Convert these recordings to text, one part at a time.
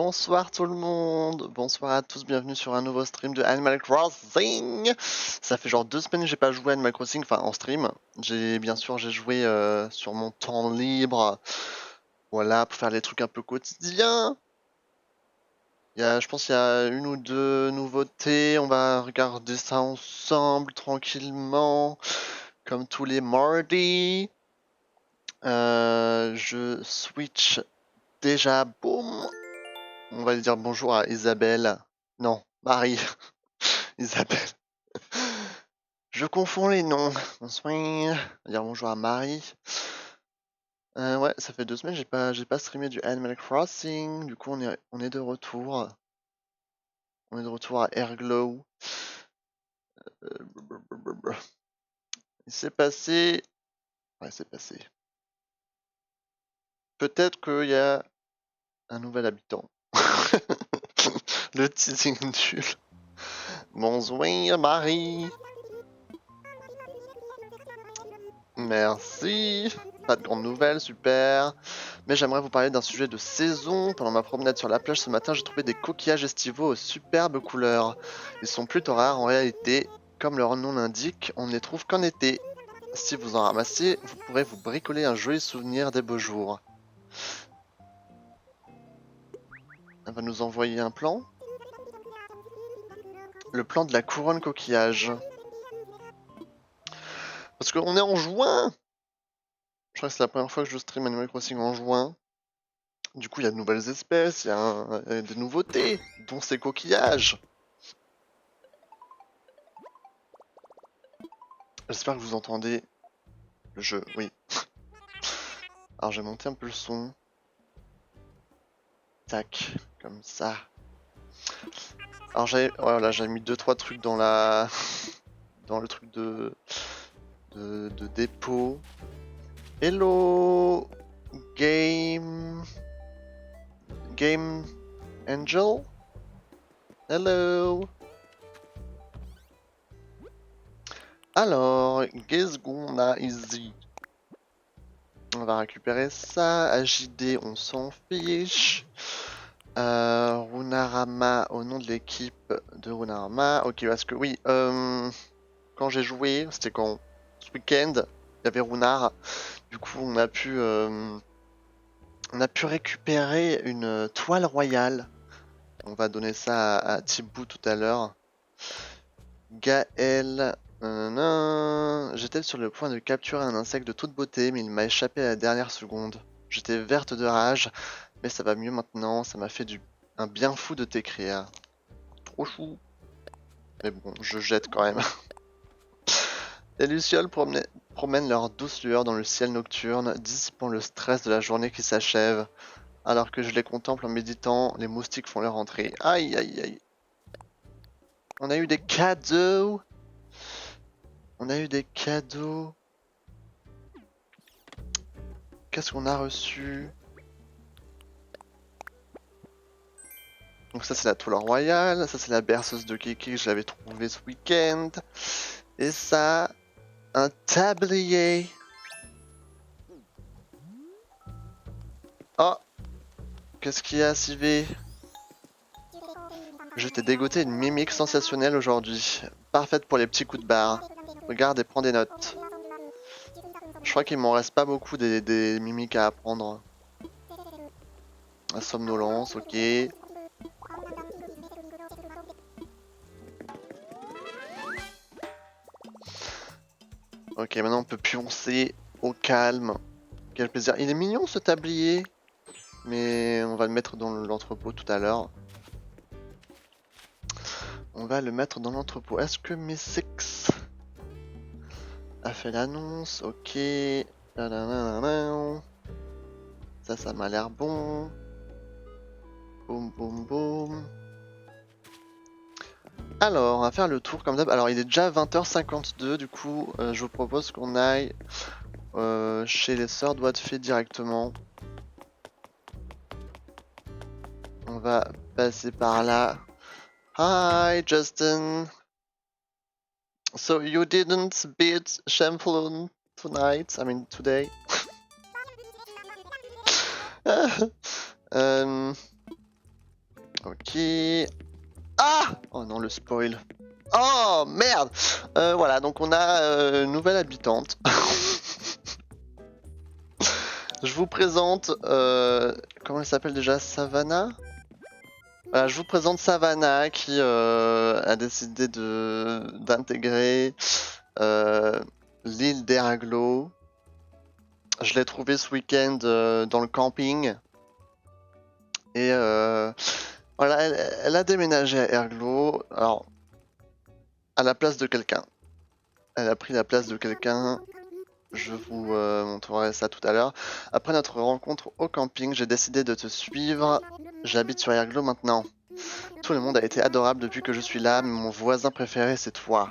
Bonsoir tout le monde, bonsoir à tous, bienvenue sur un nouveau stream de Animal Crossing. Ça fait genre 2 semaines que j'ai pas joué à Animal Crossing, enfin en stream. J'ai joué sur mon temps libre, voilà, pour faire les trucs un peu quotidiens. Je pense qu'il y a une ou deux nouveautés, on va regarder ça ensemble tranquillement, comme tous les mardis. Je switch déjà, boum. On va dire bonjour à Isabelle. Non, Marie. Isabelle. Je confonds les noms. Bonsoir. On va dire bonjour à Marie. Ouais, ça fait 2 semaines j'ai pas streamé du Animal Crossing. Du coup, on est de retour. On est de retour à Airglow. Il s'est passé. Ouais, c'est passé. Peut-être qu'il y a un nouvel habitant. Le teasing nul. Bonsoir, Marie. Merci. Pas de grandes nouvelles, super. Mais j'aimerais vous parler d'un sujet de saison. Pendant ma promenade sur la plage ce matin, j'ai trouvé des coquillages estivaux aux superbes couleurs. Ils sont plutôt rares en réalité. Comme leur nom l'indique, on ne les trouve qu'en été. Si vous en ramassez, vous pourrez vous bricoler un joli souvenir des beaux jours. Elle va nous envoyer un plan. Le plan de la couronne coquillage. Parce qu'on est en juin. Je crois que c'est la première fois que je stream Animal Crossing en juin. Du coup, il y a de nouvelles espèces, il y a des nouveautés, dont ces coquillages. J'espère que vous entendez le jeu, oui. Alors, j'ai monté un peu le son. Tac, comme ça. Alors, j'ai mis 2-3 trucs dans dans le truc de dépôt. Hello, Game Angel. Hello. Alors, qu'est-ce qu'on a ici? On va récupérer ça. AJD, on s'en fiche. Runarama, au nom de l'équipe de Runarama. Ok, parce que oui, quand j'ai joué, c'était quand ce week-end, il y avait Runar. Du coup, on a pu récupérer une toile royale. On va donner ça à Thibaut tout à l'heure. Gaël. J'étais sur le point de capturer un insecte de toute beauté, mais il m'a échappé à la dernière seconde. J'étais verte de rage, mais ça va mieux maintenant. Ça m'a fait un bien fou de t'écrire. Trop chou. Mais bon, je jette quand même. Les lucioles promènent leur douce lueur dans le ciel nocturne, dissipant le stress de la journée qui s'achève. Alors que je les contemple en méditant, les moustiques font leur entrée. Aïe aïe aïe. On a eu des cadeaux. On a eu des cadeaux. Qu'est-ce qu'on a reçu? Donc ça c'est la toile royale, ça c'est la berceuse de Kiki que je l'avais trouvée ce week-end. Et ça, un tablier. Oh, qu'est-ce qu'il y a, Sylvie? Je t'ai dégoté une mimique sensationnelle aujourd'hui. Parfaite pour les petits coups de barre. Regarde et prends des notes. Je crois qu'il m'en reste pas beaucoup des mimiques à apprendre. La somnolence, ok. Ok, maintenant on peut pioncer au calme. Quel plaisir. Il est mignon ce tablier. Mais on va le mettre dans l'entrepôt tout à l'heure. On va le mettre dans l'entrepôt. Est-ce que Miss6 a fait l'annonce? Ok. Ça m'a l'air bon. Boum, boum, boum. Alors, on va faire le tour comme d'hab. Alors, il est déjà 20h52. Du coup, je vous propose qu'on aille chez les sœurs doigts de fée directement. On va passer par là. Hi, Justin. So you didn't beat Champlon tonight? I mean, today? Ok. Ah! Oh non, le spoil. Oh merde! Voilà, donc on a une nouvelle habitante. Je vous présente. Comment elle s'appelle déjà? Savannah? Voilà, je vous présente Savannah qui a décidé d'intégrer l'île d'Eraglo. Je l'ai trouvée ce week-end dans le camping. Et voilà, elle a déménagé à Erglo. Alors, à la place de quelqu'un. Elle a pris la place de quelqu'un. Je vous montrerai ça tout à l'heure. Après notre rencontre au camping, j'ai décidé de te suivre. J'habite sur Erglo maintenant. Tout le monde a été adorable depuis que je suis là, mais mon voisin préféré, c'est toi.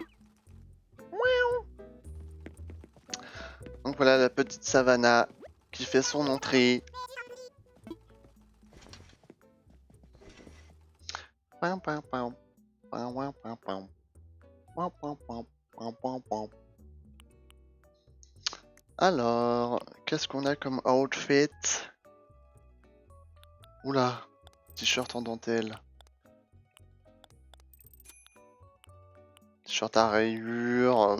Donc voilà la petite Savannah qui fait son entrée. Pam, pam, pam. Pam, pam, pam, pam. Pam, pam, pam. Pam, pam, pam. Alors, qu'est-ce qu'on a comme outfit? Oula, t-shirt en dentelle. T-shirt à rayures.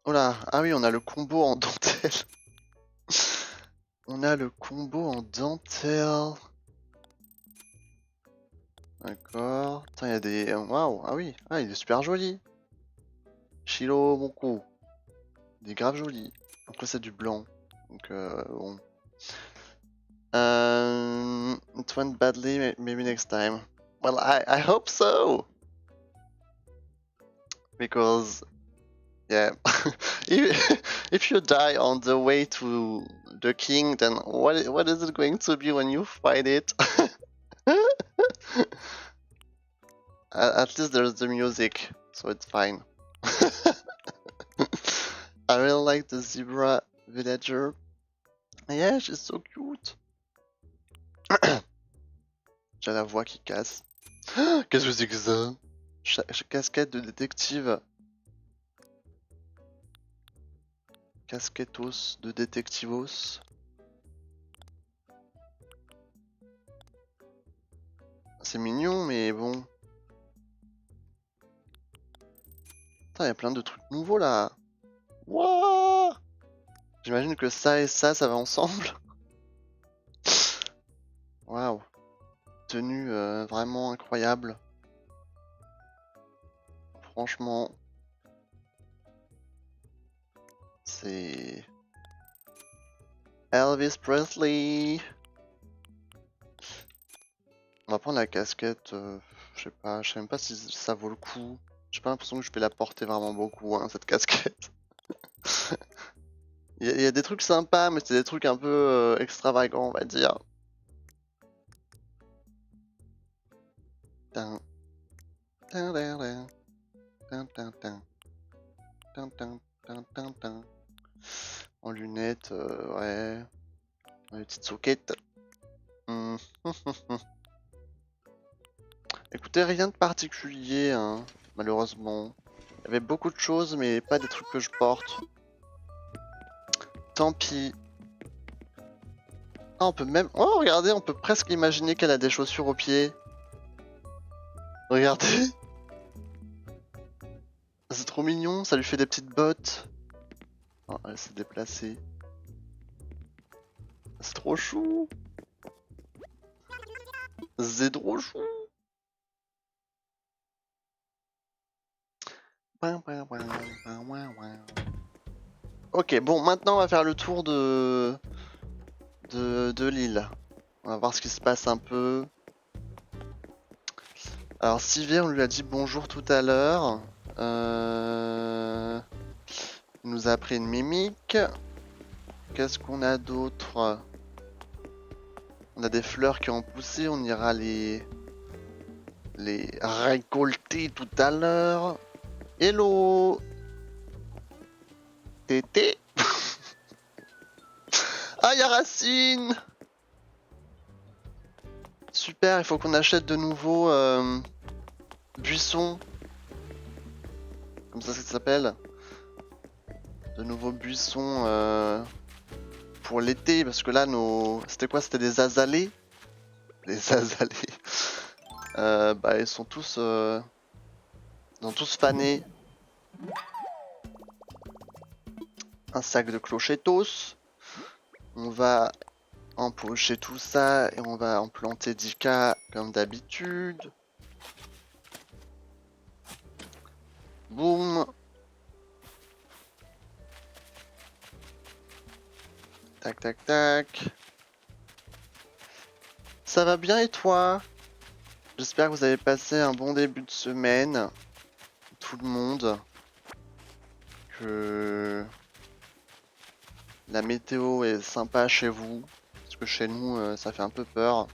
Oula, ah oui, on a le combo en dentelle. On a le combo en dentelle. D'accord. Putain, il y a des... Waouh, ah oui, ah, il est super joli. Shiro Monko. Il est grave joli. Donc là, c'est du blanc. Donc, bon. It went badly, maybe next time. Well, I hope so. Because, yeah, if you die on the way to the king, then what is it going to be when you fight it? At least there's the music, so it's fine. I really like the zebra villager. Yeah, she's so cute. J'ai la voix qui casse. Qu'est-ce que c'est que ça? Casquette de détective. Casquetos de détectivos. C'est mignon, mais bon. Putain, il y a plein de trucs nouveaux là. Wouah! J'imagine que ça et ça va ensemble. Waouh. Tenue vraiment incroyable. Franchement. C'est... Elvis Presley. On va prendre la casquette. Je sais même pas si ça vaut le coup. J'ai pas l'impression que je vais la porter vraiment beaucoup, hein, cette casquette. Il y a des trucs sympas, mais c'est des trucs un peu extravagants, on va dire. Tin. Tin, tin, tin. Tin, tin, tin. Tin, tin, tin, tin, tin. En lunettes, ouais. Une petite soquette. Écoutez, rien de particulier, hein, malheureusement. Il y avait beaucoup de choses, mais pas des trucs que je porte. Tant pis. Ah, on peut même... Oh, regardez, on peut presque imaginer qu'elle a des chaussures aux pieds. Regardez. C'est trop mignon, ça lui fait des petites bottes. Oh, elle s'est déplacée. C'est trop chou. C'est trop chou. Ok, bon, maintenant on va faire le tour de l'île. On va voir ce qui se passe un peu. Alors Sylvie, on lui a dit bonjour tout à l'heure. Il nous a appris une mimique. Qu'est-ce qu'on a d'autre? On a des fleurs qui ont poussé, on ira les récolter tout à l'heure. Hello Tété. Ah, y'a Racine. Super, il faut qu'on achète de nouveaux buissons. Comme ça s'appelle. de nouveaux buissons pour l'été, parce que là, c'était quoi? C'était des azalées? Les azalées. Bah, ils sont tous fanés. Un sac de clochetos. On va empocher tout ça et on va en planter 10K comme d'habitude. Boum. Tac, tac, tac. Ça va bien et toi? J'espère que vous avez passé un bon début de semaine. Tout le monde. Que la météo est sympa chez vous. Parce que chez nous, ça fait un peu peur.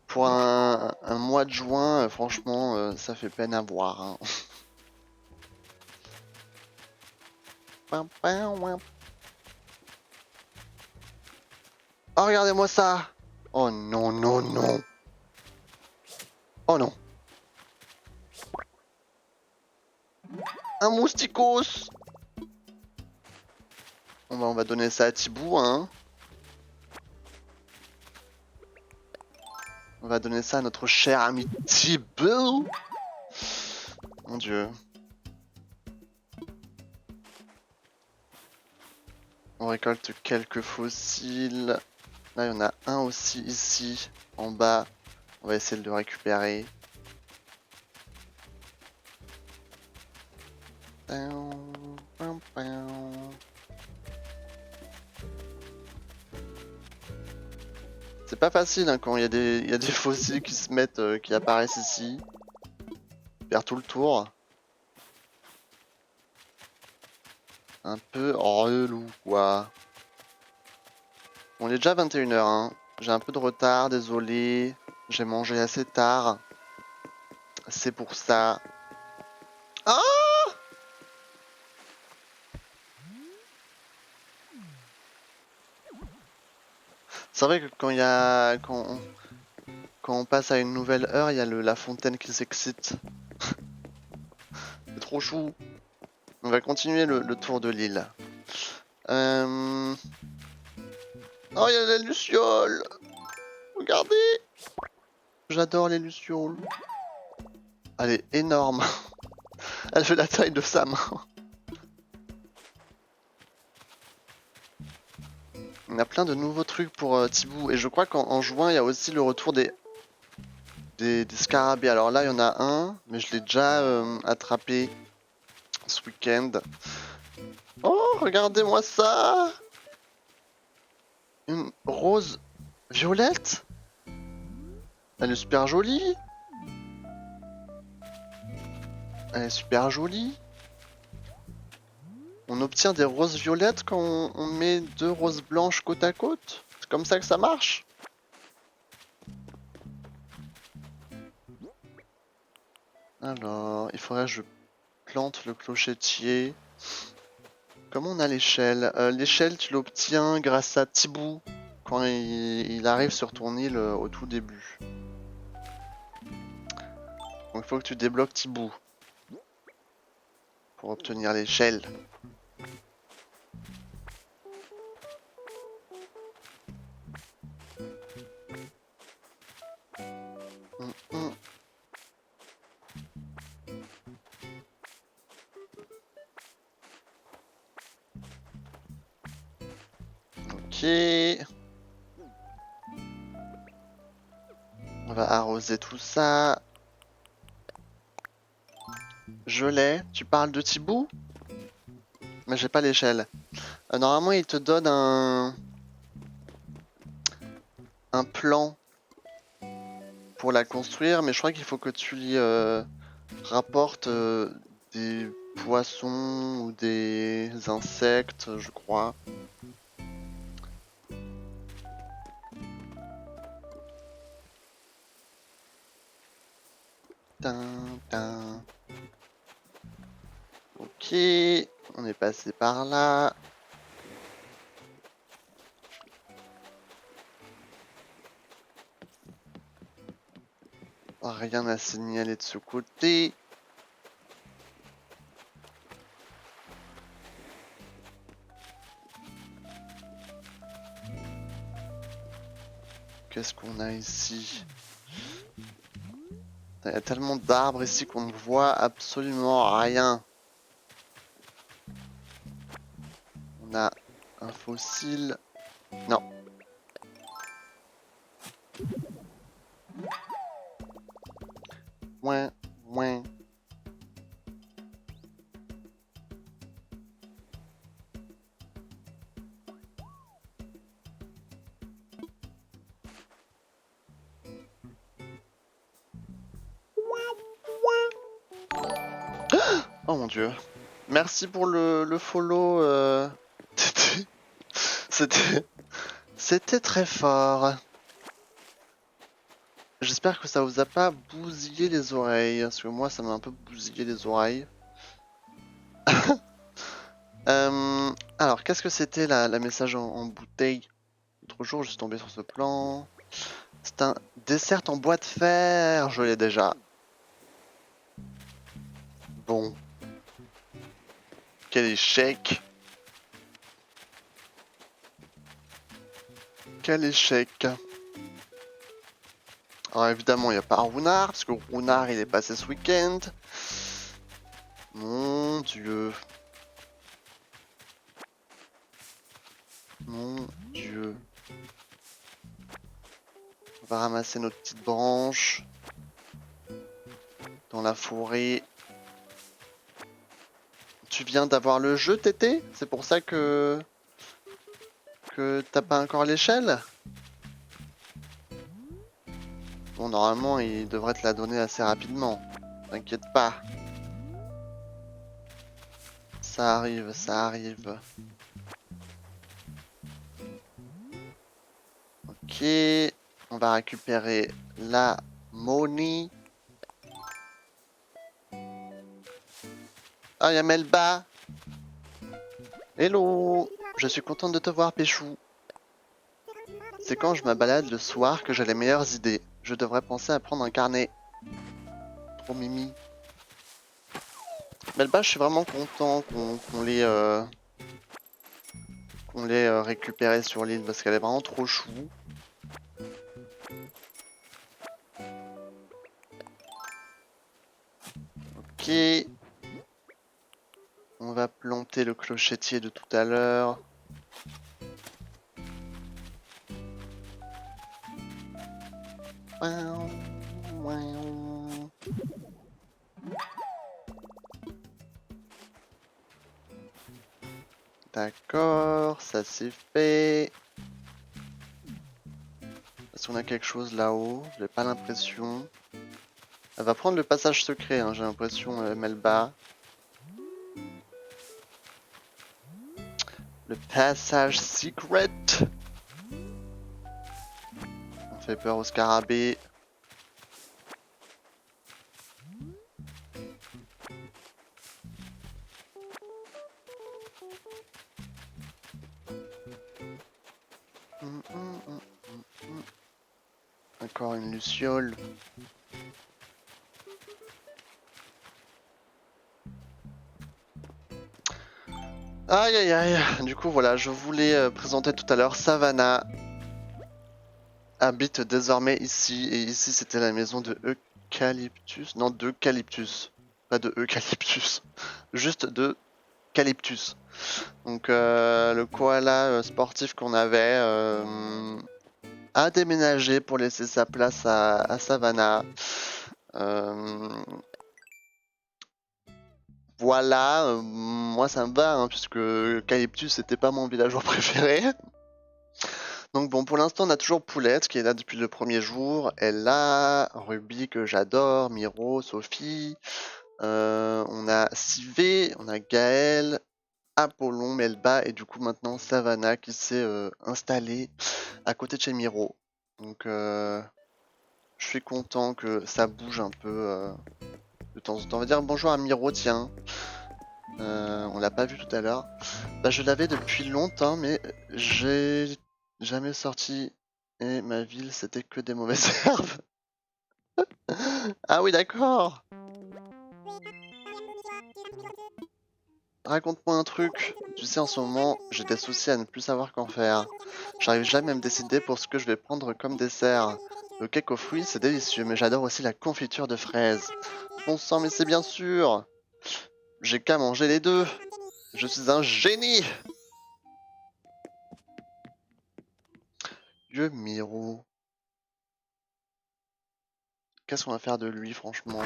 Pour un mois de juin, franchement, ça fait peine à voir, hein. Oh, regardez-moi ça! Oh non, non, non! Oh non! Un mousticos! On va donner ça à Thibaut, hein. On va donner ça à notre cher ami Thibaut! Mon dieu. On récolte quelques fossiles. Là, il y en a un aussi ici, en bas. On va essayer de le récupérer. C'est pas facile hein, quand il y a des fossiles qui se mettent, qui apparaissent ici. Faire tout le tour. Un peu relou quoi. On est déjà 21h, hein. J'ai un peu de retard, désolé. J'ai mangé assez tard. C'est pour ça. Ah! C'est vrai que quand on passe à une nouvelle heure, il y a la fontaine qui s'excite. C'est trop chou. On va continuer le tour de l'île. Oh, il y a la luciole! Regardez! J'adore les lucioles. Elle est énorme. Elle fait la taille de sa main. On a plein de nouveaux trucs pour Thibaut. Et je crois qu'en juin, il y a aussi le retour des scarabées. Alors là, il y en a un, mais je l'ai déjà attrapé ce week-end. Oh, regardez-moi ça! Une rose violette? Elle est super jolie! Elle est super jolie! On obtient des roses violettes quand on met deux roses blanches côte à côte? C'est comme ça que ça marche? Alors, il faudrait que je plante le clochetier. Comment on a l'échelle? L'échelle, tu l'obtiens grâce à Thibaut quand il arrive sur ton île au tout début. Donc il faut que tu débloques Thibaut pour obtenir l'échelle. Ok. On va arroser tout ça. Je l'ai. Tu parles de Thibaut? Mais j'ai pas l'échelle. Normalement, il te donne un plan pour la construire, mais je crois qu'il faut que tu lui rapportes des poissons ou des insectes, je crois. Tin, tin. Ok, on est passé par là. Rien à signaler de ce côté. Qu'est-ce qu'on a ici? Il y a tellement d'arbres ici qu'on ne voit absolument rien. On a un fossile. Non. Ouin, ouin. Oh mon dieu. Merci pour le follow. C'était très fort. J'espère que ça vous a pas bousillé les oreilles. Parce que moi, ça m'a un peu bousillé les oreilles. Alors, qu'est-ce que c'était la message en bouteille? L'autre jour, je suis tombé sur ce plan. C'est un dessert en bois de fer. Je l'ai déjà. Bon. Quel échec. Quel échec. Alors évidemment, il n'y a pas Runard, parce que Runard, il est passé ce week-end. Mon dieu. Mon dieu. On va ramasser nos petites branches. Dans la forêt. Tu viens d'avoir le jeu, Tété? C'est pour ça que t'as pas encore l'échelle? Bon, normalement, il devrait te la donner assez rapidement. T'inquiète pas. Ça arrive, ça arrive. Ok. On va récupérer la money. Ah, y'a Melba. Hello. Je suis contente de te voir, Péchou. C'est quand je me balade le soir que j'ai les meilleures idées. Je devrais penser à prendre un carnet. Trop mimi. Melba, je suis vraiment content qu'on l'ait récupéré sur l'île parce qu'elle est vraiment trop chou. Ok. On va planter le clochetier de tout à l'heure. D'accord, ça c'est fait. Est-ce qu'on a quelque chose là-haut? J'ai pas l'impression. Elle va prendre le passage secret, hein, j'ai l'impression, Melba. Le passage secret. On fait peur au scarabée. Encore une luciole. Aïe aïe aïe. Du coup voilà, je voulais présenter tout à l'heure Savannah. Habite désormais ici. Et ici c'était la maison de Eucalyptus. Non, d'Eucalyptus. Pas de Eucalyptus. Juste de Calyptus. Donc le koala sportif qu'on avait a déménagé pour laisser sa place à Savannah. Voilà, moi ça me va, hein, puisque Calyptus c'était pas mon villageois préféré. Donc bon, pour l'instant on a toujours Poulette qui est là depuis le premier jour. Elle a Ruby que j'adore, Miro, Sophie. On a Sivé, on a Gaël, Apollon, Melba et du coup maintenant Savannah qui s'est installée à côté de chez Miro. Donc je suis content que ça bouge un peu de temps en temps. On va dire bonjour à Miro, tiens. On l'a pas vu tout à l'heure. Bah, je l'avais depuis longtemps, mais j'ai jamais sorti. Et ma ville, c'était que des mauvaises herbes. Ah oui, d'accord. raconte-moi un truc. Tu sais, en ce moment, j'ai des soucis à ne plus savoir qu'en faire. J'arrive jamais à me décider pour ce que je vais prendre comme dessert. Le cake aux fruits, c'est délicieux, mais j'adore aussi la confiture de fraises. Bon sang, mais c'est bien sûr! J'ai qu'à manger les deux! Je suis un génie! Dieu Miro. Qu'est-ce qu'on va faire de lui, franchement?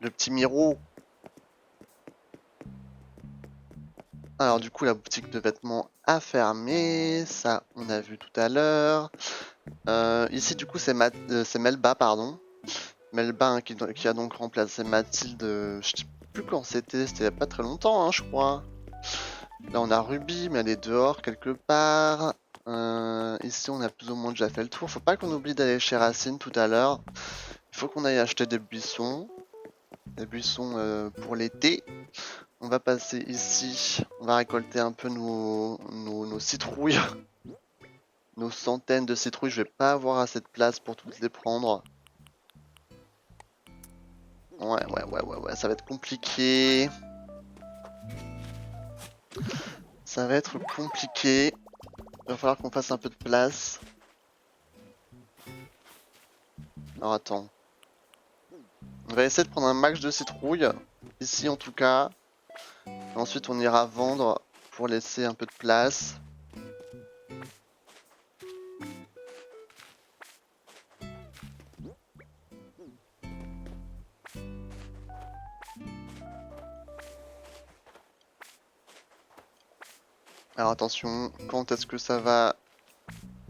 Le petit Miro. Alors du coup, la boutique de vêtements a fermé. Ça, on a vu tout à l'heure. Ici, du coup, c'est Melba, pardon. Melba hein, qui a donc remplacé Mathilde. Je sais plus quand c'était il y a pas très longtemps, hein, je crois. Là, on a Ruby, mais elle est dehors quelque part. Ici, on a plus ou moins déjà fait le tour. Faut pas qu'on oublie d'aller chez Racine tout à l'heure. Il faut qu'on aille acheter des buissons. Des buissons pour l'été. On va passer ici. On va récolter un peu nos citrouilles. Nos centaines de citrouilles. Je vais pas avoir assez de place pour toutes les prendre. Ouais, ça va être compliqué. Ça va être compliqué. Il va falloir qu'on fasse un peu de place. Alors attends. On va essayer de prendre un max de citrouilles. Ici en tout cas. Et ensuite on ira vendre pour laisser un peu de place. Alors attention, quand est-ce que ça va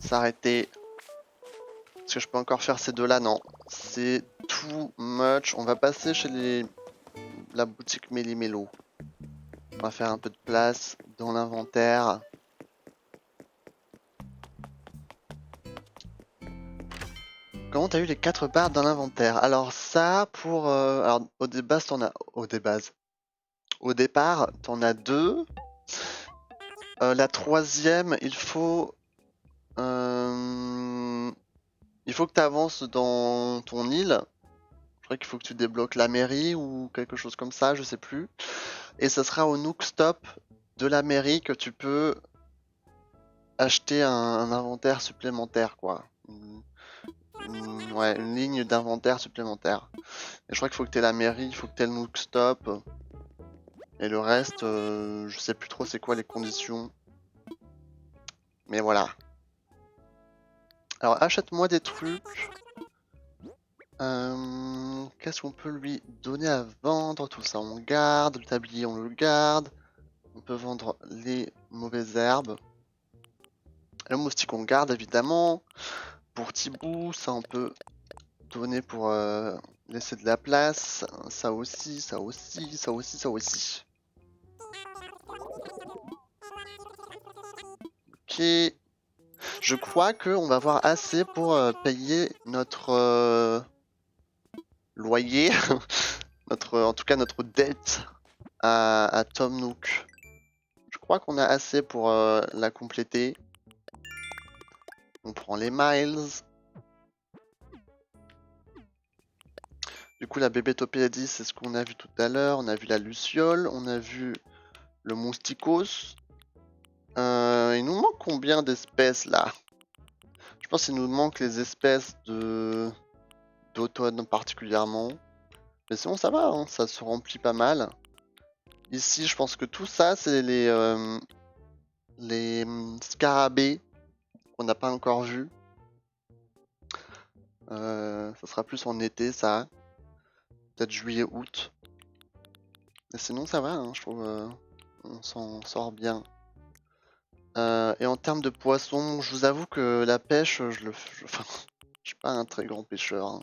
s'arrêter? Est-ce que je peux encore faire ces deux-là? Non. C'est too much. On va passer chez la boutique Méli-Mélo. On va faire un peu de place dans l'inventaire. Comment t'as eu les 4 barres dans l'inventaire? Alors ça, pour... alors au départ, t'en as... Au départ, t'en as 2. La troisième, il faut que tu avances dans ton île. Je crois qu'il faut que tu débloques la mairie ou quelque chose comme ça, je sais plus. Et ce sera au Nook Stop de la mairie que tu peux acheter un inventaire supplémentaire, quoi. Ouais, une ligne d'inventaire supplémentaire. Et je crois qu'il faut que tu aies la mairie, il faut que tu aies le Nook Stop. Et le reste, je sais plus trop c'est quoi les conditions. Mais voilà. Alors achète-moi des trucs. Qu'est-ce qu'on peut lui donner à vendre? Tout ça on garde. Le tablier on le garde. On peut vendre les mauvaises herbes. Le moustique on garde évidemment. Pour Thibaut, ça on peut donner pour laisser de la place. Ça aussi, ça aussi, ça aussi, ça aussi. Ok. Je crois qu'on va avoir assez pour payer notre loyer, en tout cas notre dette à Tom Nook. Je crois qu'on a assez pour la compléter. On prend les miles. Du coup la bébé Topéadie c'est ce qu'on a vu tout à l'heure. On a vu la luciole, on a vu le mousticos. Il nous manque combien d'espèces là? Je pense qu'il nous manque les espèces d'automne particulièrement. Mais sinon ça va, hein, ça se remplit pas mal. Ici je pense que tout ça c'est les scarabées qu'on n'a pas encore vus. Ça sera plus en été ça. Peut-être juillet, août. Mais sinon ça va, hein, je trouve on s'en sort bien. Et en termes de poissons, je vous avoue que la pêche, enfin, je suis pas un très grand pêcheur. Hein.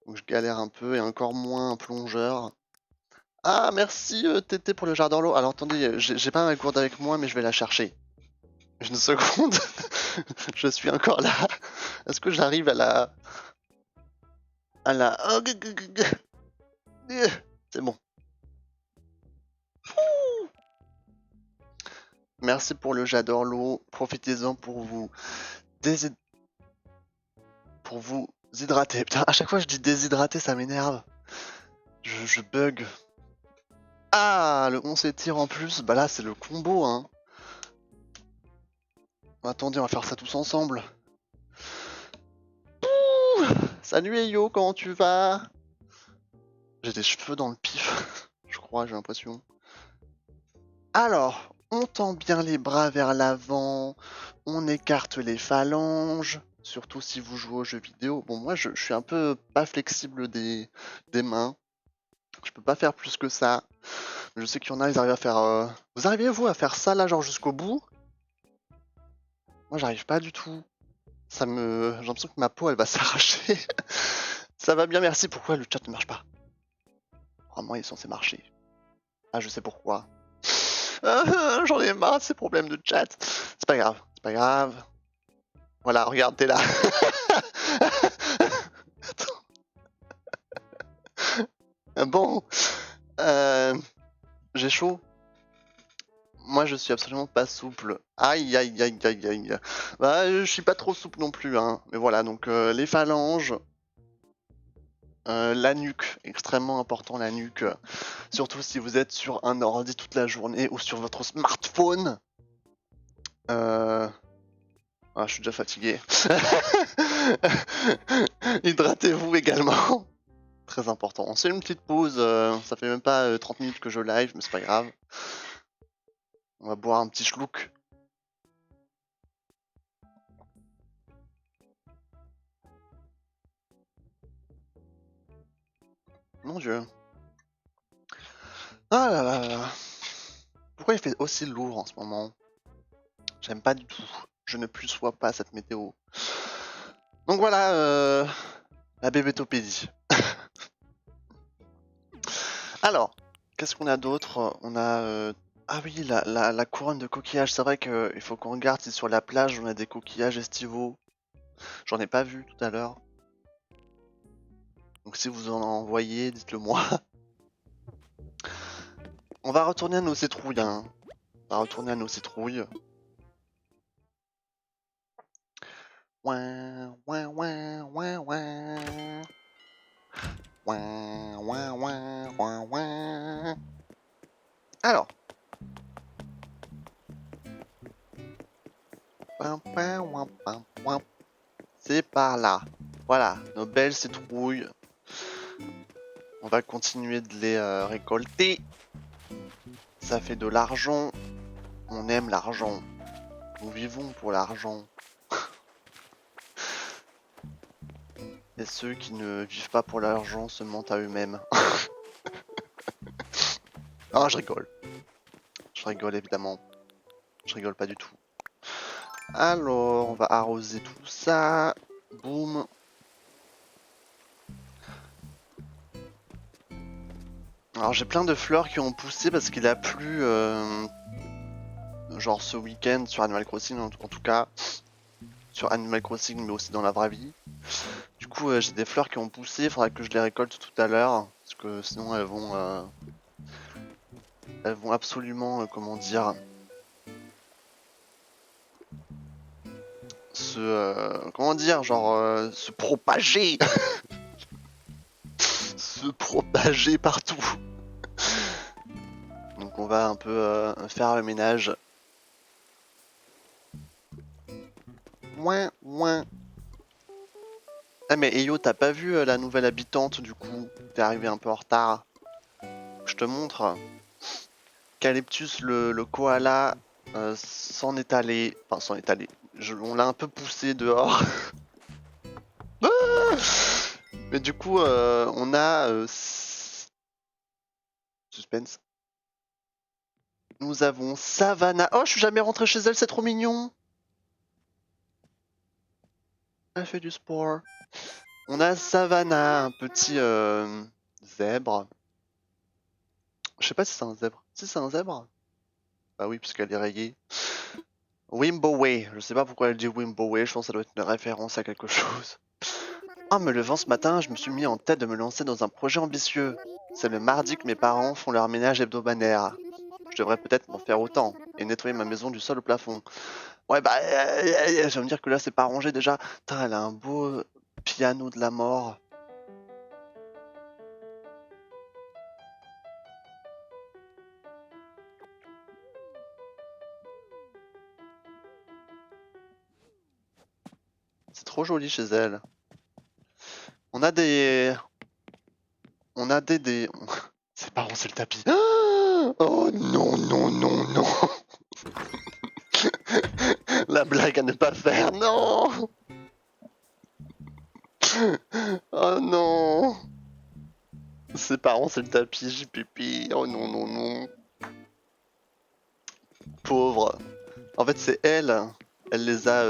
Donc je galère un peu et encore moins un plongeur. Ah merci Tété pour le jardin d'eau. Alors attendez, j'ai pas ma gourde avec moi mais je vais la chercher. Une seconde. Je suis encore là. Est-ce que j'arrive à la... Oh, c'est bon. Merci pour le j'adore l'eau. Profitez-en pour vous hydrater. Putain, à chaque fois je dis déshydrater, ça m'énerve. Je bug. Ah, le 11 tir en plus, bah là c'est le combo hein. Attendez, on va faire ça tous ensemble. Ouh, salut Eyo, comment tu vas? J'ai des cheveux dans le pif, je crois, j'ai l'impression. Alors, on tend bien les bras vers l'avant, on écarte les phalanges, surtout si vous jouez aux jeux vidéo. Bon, moi je suis un peu pas flexible des mains, je peux pas faire plus que ça. Je sais qu'il y en a, ils arrivent à faire... Vous arrivez vous à faire ça là, genre jusqu'au bout? Moi j'arrive pas du tout. J'ai l'impression que ma peau elle va s'arracher. Ça va bien, merci. Pourquoi le chat ne marche pas? Normalement il est censé marcher. Ah, je sais pourquoi. J'en ai marre de ces problèmes de chat. C'est pas grave, c'est pas grave. Voilà, regarde, t'es là. Bon, j'ai chaud. Moi, je suis absolument pas souple. Aïe, aïe, aïe, aïe, aïe. Bah, je suis pas trop souple non plus, hein. Mais voilà, donc les phalanges, la nuque, extrêmement important la nuque. Surtout si vous êtes sur un ordi toute la journée ou sur votre smartphone. Ah, je suis déjà fatigué. Hydratez-vous également. Très important. On se fait une petite pause. Ça fait même pas 30 minutes que je live, mais c'est pas grave. On va boire un petit schlouk. Mon dieu. Ah là là là. Pourquoi il fait aussi lourd en ce moment? J'aime pas du tout. Je ne plus sois pas cette météo. Donc voilà, la bébétopédie. Alors, qu'est-ce qu'on a d'autre? On a... Ah oui, la couronne de coquillages. C'est vrai qu'il faut qu'on regarde si sur la plage on a des coquillages estivaux. J'en ai pas vu tout à l'heure. Donc si vous en envoyez, dites-le moi. On va retourner à nos citrouilles. Hein. On va retourner à nos citrouilles. Ouin, ouin, ouin, ouin, ouin. Ouin, ouin, ouin, ouin, ouin. Alors. C'est par là. Voilà, nos belles citrouilles. On va continuer de les récolter. Ça fait de l'argent. On aime l'argent. Nous vivons pour l'argent. Et ceux qui ne vivent pas pour l'argent se mentent à eux-mêmes. Ah, je rigole. Je rigole évidemment. Je rigole pas du tout. Alors, on va arroser tout ça. Boum. Alors j'ai plein de fleurs qui ont poussé parce qu'il a plu genre ce week-end sur Animal Crossing en tout cas. Sur Animal Crossing mais aussi dans la vraie vie. Du coup j'ai des fleurs qui ont poussé, il faudra que je les récolte tout à l'heure. Parce que sinon elles vont absolument, comment dire, comment dire, genre se propager. Se propager partout. Donc on va un peu faire le ménage. Ouin, ouin. Ah mais Eyo, t'as pas vu la nouvelle habitante du coup? T'es arrivé un peu en retard. Je te montre. Calyptus le koala s'en est allé. Enfin s'en est allé. On l'a un peu poussé dehors. Ah, mais du coup on a... Suspense. Nous avons Savannah. Oh, je suis jamais rentré chez elle, c'est trop mignon. Elle fait du sport. On a Savannah, un petit zèbre. Je sais pas si c'est un zèbre. Si c'est un zèbre? Bah oui, puisqu'elle est rayée. Wimboway. Je sais pas pourquoi elle dit Wimboway, je pense que ça doit être une référence à quelque chose. En me levant ce matin, je me suis mis en tête de me lancer dans un projet ambitieux. C'est le mardi que mes parents font leur ménage hebdomadaire. Je devrais peut-être m'en faire autant et nettoyer ma maison du sol au plafond. Ouais, bah, je vais me dire que là, c'est pas rangé déjà. Putain, elle a un beau piano de la mort. C'est trop joli chez elle. On a des... On a des... C'est pas rond, c'est le tapis. Oh non, non, non, non. La blague à ne pas faire, non. Oh non. C'est pas rond, c'est le tapis, j'ai pipi. Oh non, non, non. Pauvre. En fait, c'est elle. Elle les a...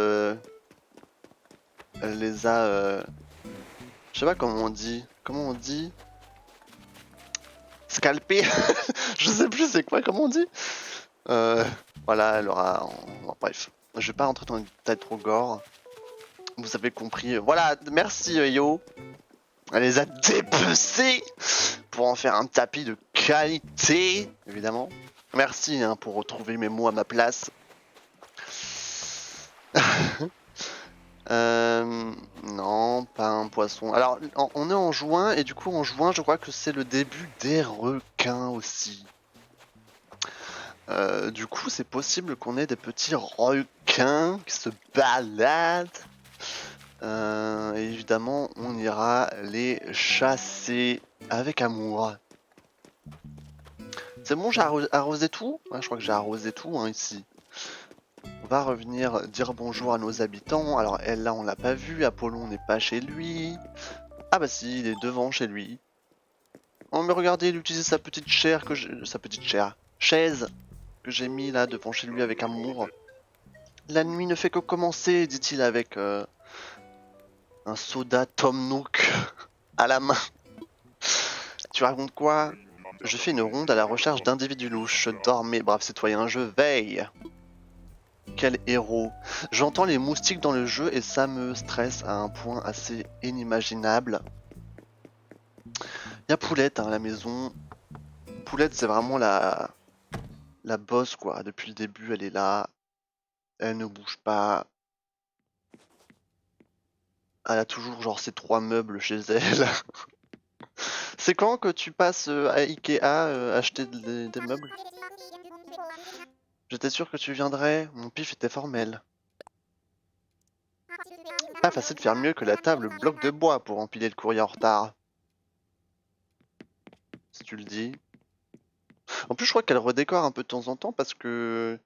Elle les a... Je sais pas comment on dit. Comment on dit? Scalpé. Je sais plus c'est quoi, comment on dit. Voilà, elle aura... Bref, je vais pas rentrer dans une détails trop gore. Vous avez compris. Voilà, merci Yo. Elle les a dépecés pour en faire un tapis de qualité, évidemment. Merci hein, pour retrouver mes mots à ma place. Non, pas un poisson. Alors, on est en juin, et du coup, en juin, je crois que c'est le début des requins aussi. Du coup, c'est possible qu'on ait des petits requins qui se baladent. Et évidemment, on ira les chasser avec amour. C'est bon, j'ai arrosé tout? Ouais, je crois que j'ai arrosé tout hein, ici. On va revenir dire bonjour à nos habitants. Alors elle là on l'a pas vu, Apollon n'est pas chez lui. Ah bah si, il est devant chez lui. Oh mais regardez, il utilise sa petite chair que sa petite chaise que j'ai mis là devant chez lui avec amour. La nuit ne fait que commencer, dit-il avec un soda Tom Nook à la main. Tu racontes quoi? Je fais une ronde à la recherche d'individus louches. Dormez, braves citoyens, je veille. Quel héros. J'entends les moustiques dans le jeu et ça me stresse à un point assez inimaginable. Il y a Poulette hein, à la maison. Poulette c'est vraiment la boss quoi. Depuis le début elle est là. Elle ne bouge pas. Elle a toujours genre ses 3 meubles chez elle. C'est quand que tu passes à Ikea acheter des meubles? J'étais sûr que tu viendrais. Mon pif était formel. Pas facile de faire mieux que la table bloc de bois pour empiler le courrier en retard. Si tu le dis. En plus, je crois qu'elle redécore un peu de temps en temps parce que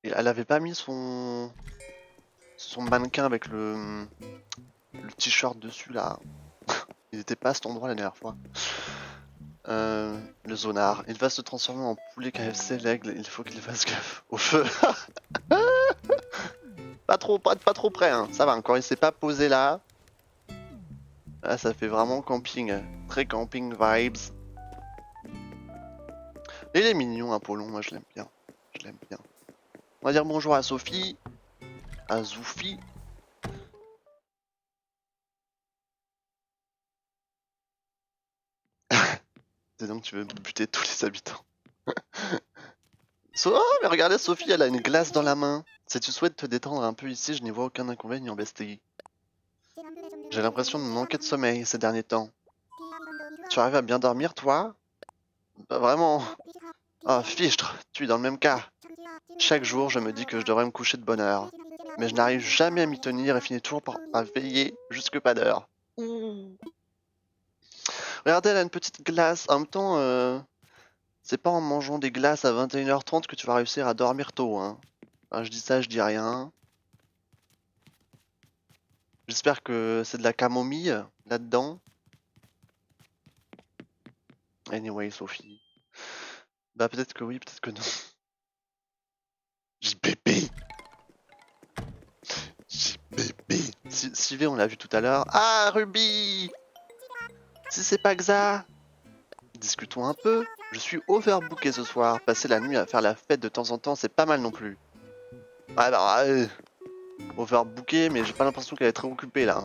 elle avait pas mis son mannequin avec le t-shirt dessus là. Il était pas à cet endroit la dernière fois. Le zonard. Il va se transformer en poulet KFC, l'aigle. Il faut qu'il fasse gaffe au feu. pas trop près, hein. Ça va encore. Il s'est pas posé là. Là, ça fait vraiment camping. Très camping vibes. Et il est mignon, Apollon. Moi, je l'aime bien. Je l'aime bien. On va dire bonjour à Sophie. À Zoufi. C'est donc tu veux buter tous les habitants. Oh, mais regardez, Sophie, elle a une glace dans la main. Si tu souhaites te détendre un peu ici, je n'y vois aucun inconvénient, bestie. J'ai l'impression de manquer de sommeil ces derniers temps. Tu arrives à bien dormir, toi? Pas vraiment. Ah, fichtre, tu es dans le même cas. Chaque jour, je me dis que je devrais me coucher de bonne heure. Mais je n'arrive jamais à m'y tenir et finis toujours par veiller jusque pas d'heure. Regardez, elle a une petite glace. En même temps, c'est pas en mangeant des glaces à 21h30 que tu vas réussir à dormir tôt, hein. Enfin, je dis ça, je dis rien. J'espère que c'est de la camomille là-dedans. Anyway, Sophie. Bah peut-être que oui, peut-être que non. JPP. JPP. Sylvie, on l'a vu tout à l'heure. Ah, Ruby. Si c'est pas Xa. Discutons un peu. Je suis overbooké ce soir. Passer la nuit à faire la fête de temps en temps, c'est pas mal non plus. Ah bah, overbooké, mais j'ai pas l'impression qu'elle est très occupée là.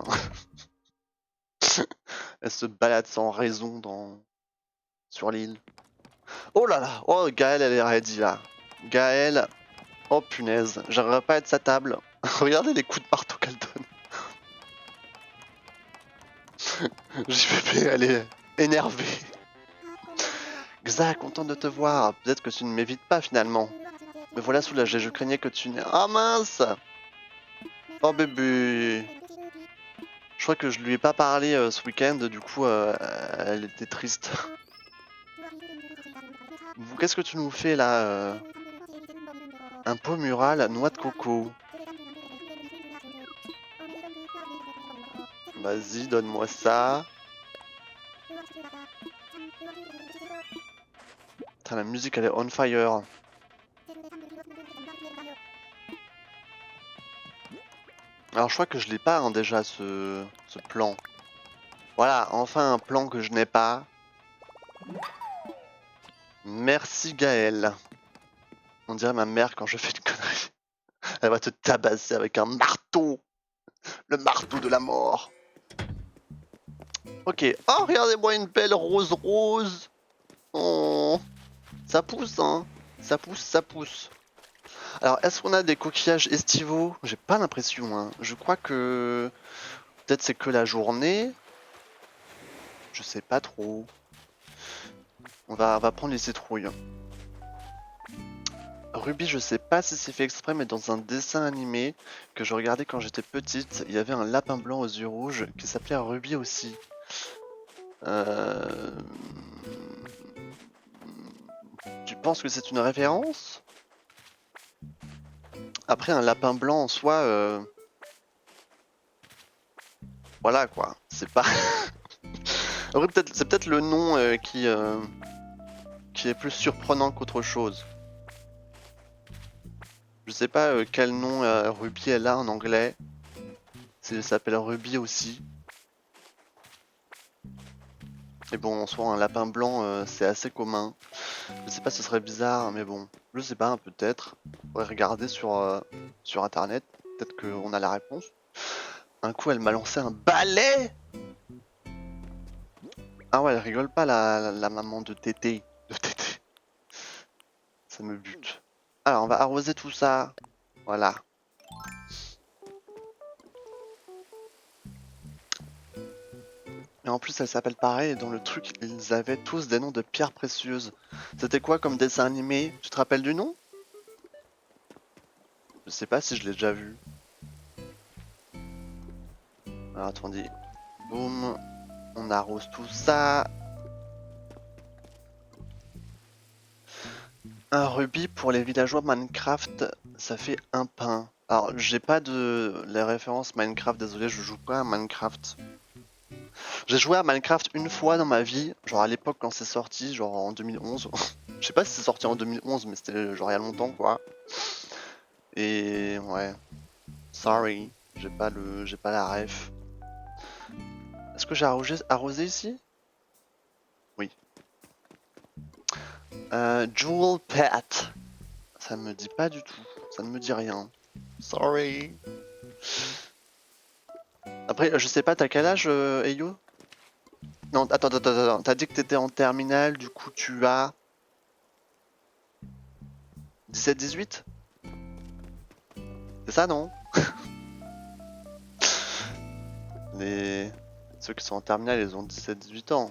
Elle se balade sans raison sur l'île. Oh là là, oh Gaëlle elle est ready là. Gaëlle, oh punaise, j'aimerais pas être sa table. Regardez les coups de marteau qu'elle donne. JPP, elle est énervée. Xa, content de te voir. Peut-être que tu ne m'évites pas finalement. Me voilà soulagé, je craignais que tu n'aies... Ah mince. Oh bébé. Je crois que je lui ai pas parlé ce week-end, du coup elle était triste. Qu'est-ce que tu nous fais là Un pot mural, noix de coco. Vas-y, donne-moi ça. Putain, la musique elle est on fire. Alors je crois que je l'ai pas hein, déjà ce plan. Voilà, enfin un plan que je n'ai pas. Merci Gaël. On dirait ma mère quand je fais une connerie. Elle va te tabasser avec un marteau. Le marteau de la mort. Ok. Oh, regardez-moi une belle rose rose. Oh, ça pousse, hein. Ça pousse, ça pousse. Alors, est-ce qu'on a des coquillages estivaux? J'ai pas l'impression, hein. Je crois que... Peut-être c'est que la journée. Je sais pas trop. On va prendre les citrouilles. Ruby, je sais pas si c'est fait exprès, mais dans un dessin animé que je regardais quand j'étais petite, il y avait un lapin blanc aux yeux rouges qui s'appelait Ruby aussi. Euh... Tu penses que c'est une référence? Après, un lapin blanc en soi, voilà quoi. C'est pas. Après, c'est peut-être le nom qui est plus surprenant qu'autre chose. Je sais pas quel nom Ruby elle a en anglais. Si elle s'appelle Ruby aussi. Et bon, en soi, un lapin blanc, c'est assez commun. Je sais pas, ce serait bizarre, mais bon. Je sais pas, peut-être. On pourrait regarder sur internet. Peut-être qu'on a la réponse. Un coup, elle m'a lancé un balai! Ah ouais, elle rigole pas, la maman de Tété. De Tété. Ça me bute. Alors, on va arroser tout ça. Voilà. Et en plus, elle s'appelle pareil, et dans le truc, ils avaient tous des noms de pierres précieuses. C'était quoi comme dessin animé? Tu te rappelles du nom? Je sais pas si je l'ai déjà vu. Alors, attendez. Boum. On arrose tout ça. Un rubis pour les villageois Minecraft, ça fait un pain. Alors, j'ai pas de les références Minecraft, désolé, je joue pas à Minecraft. J'ai joué à Minecraft une fois dans ma vie, genre à l'époque quand c'est sorti, genre en 2011. Je sais pas si c'est sorti en 2011, mais c'était genre il y a longtemps quoi. Et ouais, sorry, j'ai pas la ref. Est-ce que j'ai arrosé ici? Oui. Jewel Pet. Ça me dit pas du tout, ça ne me dit rien. Sorry. Après, je sais pas, t'as quel âge, Eyo? Non, attends. T'as dit que t'étais en terminale, du coup tu as 17-18? C'est ça, non? Les... Ceux qui sont en terminale, ils ont 17-18 ans.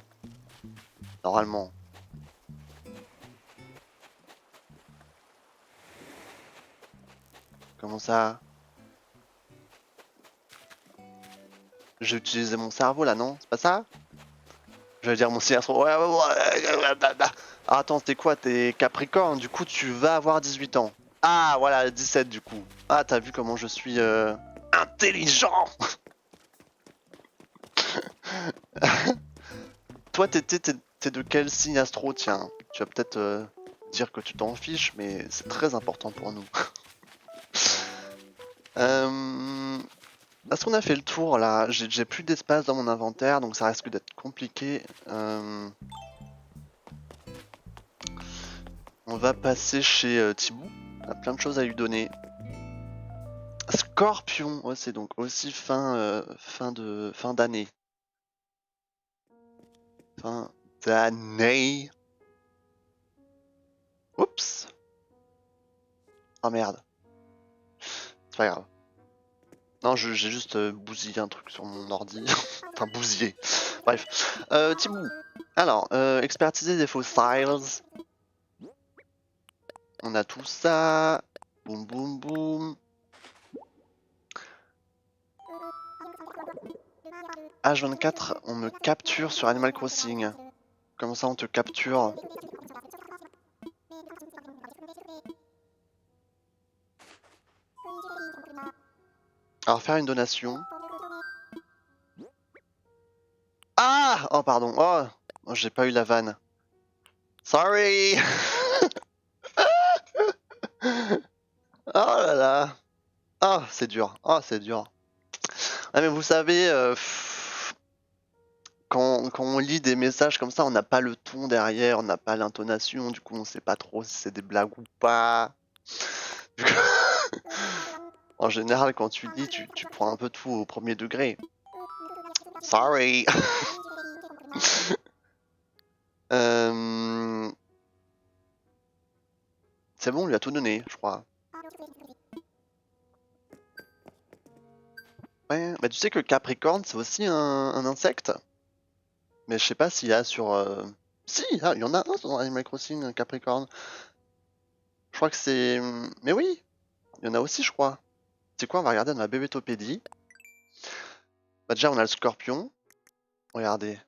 Normalement. Comment ça? J'ai utilisé mon cerveau là, non? C'est pas ça? Je vais dire mon cerveau. Ah, attends, t'es quoi? T'es Capricorne, du coup tu vas avoir 18 ans. Ah, voilà, 17 du coup. Ah, t'as vu comment je suis intelligent! Toi, t'es de quel signe astro, tiens? Tu vas peut-être dire que tu t'en fiches, mais c'est très important pour nous. Est-ce qu'on a fait le tour là? J'ai plus d'espace dans mon inventaire, donc ça risque d'être compliqué. On va passer chez Thibaut. On a plein de choses à lui donner. Scorpion, ouais, c'est donc aussi fin d'année. Fin d'année. Oups. Oh merde. C'est pas grave. Non, j'ai juste bousillé un truc sur mon ordi. Enfin, bousillé. Bref. Thibaut. Alors, expertiser des fossiles. On a tout ça. Boum boum boum. H24, on me capture sur Animal Crossing. Comment ça on te capture? Alors faire une donation. Ah! Oh pardon, oh, j'ai pas eu la vanne. Sorry. Oh là là. Ah, c'est dur. Ah, c'est dur. Ah mais vous savez, quand on lit des messages comme ça, on n'a pas le ton derrière, on n'a pas l'intonation, du coup on sait pas trop si c'est des blagues ou pas. Du coup, en général, quand tu lis, tu prends un peu tout au premier degré. Sorry. C'est bon, on lui a tout donné, je crois. Ouais, bah tu sais que Capricorne, c'est aussi un insecte. Mais je sais pas s'il y a sur... Si, il y en a un dans Animal Crossing, un Capricorne. Je crois que c'est... Mais oui, il y en a aussi, je crois. C'est quoi, on va regarder dans la bébétopédie. Bah déjà, on a le scorpion. Regardez.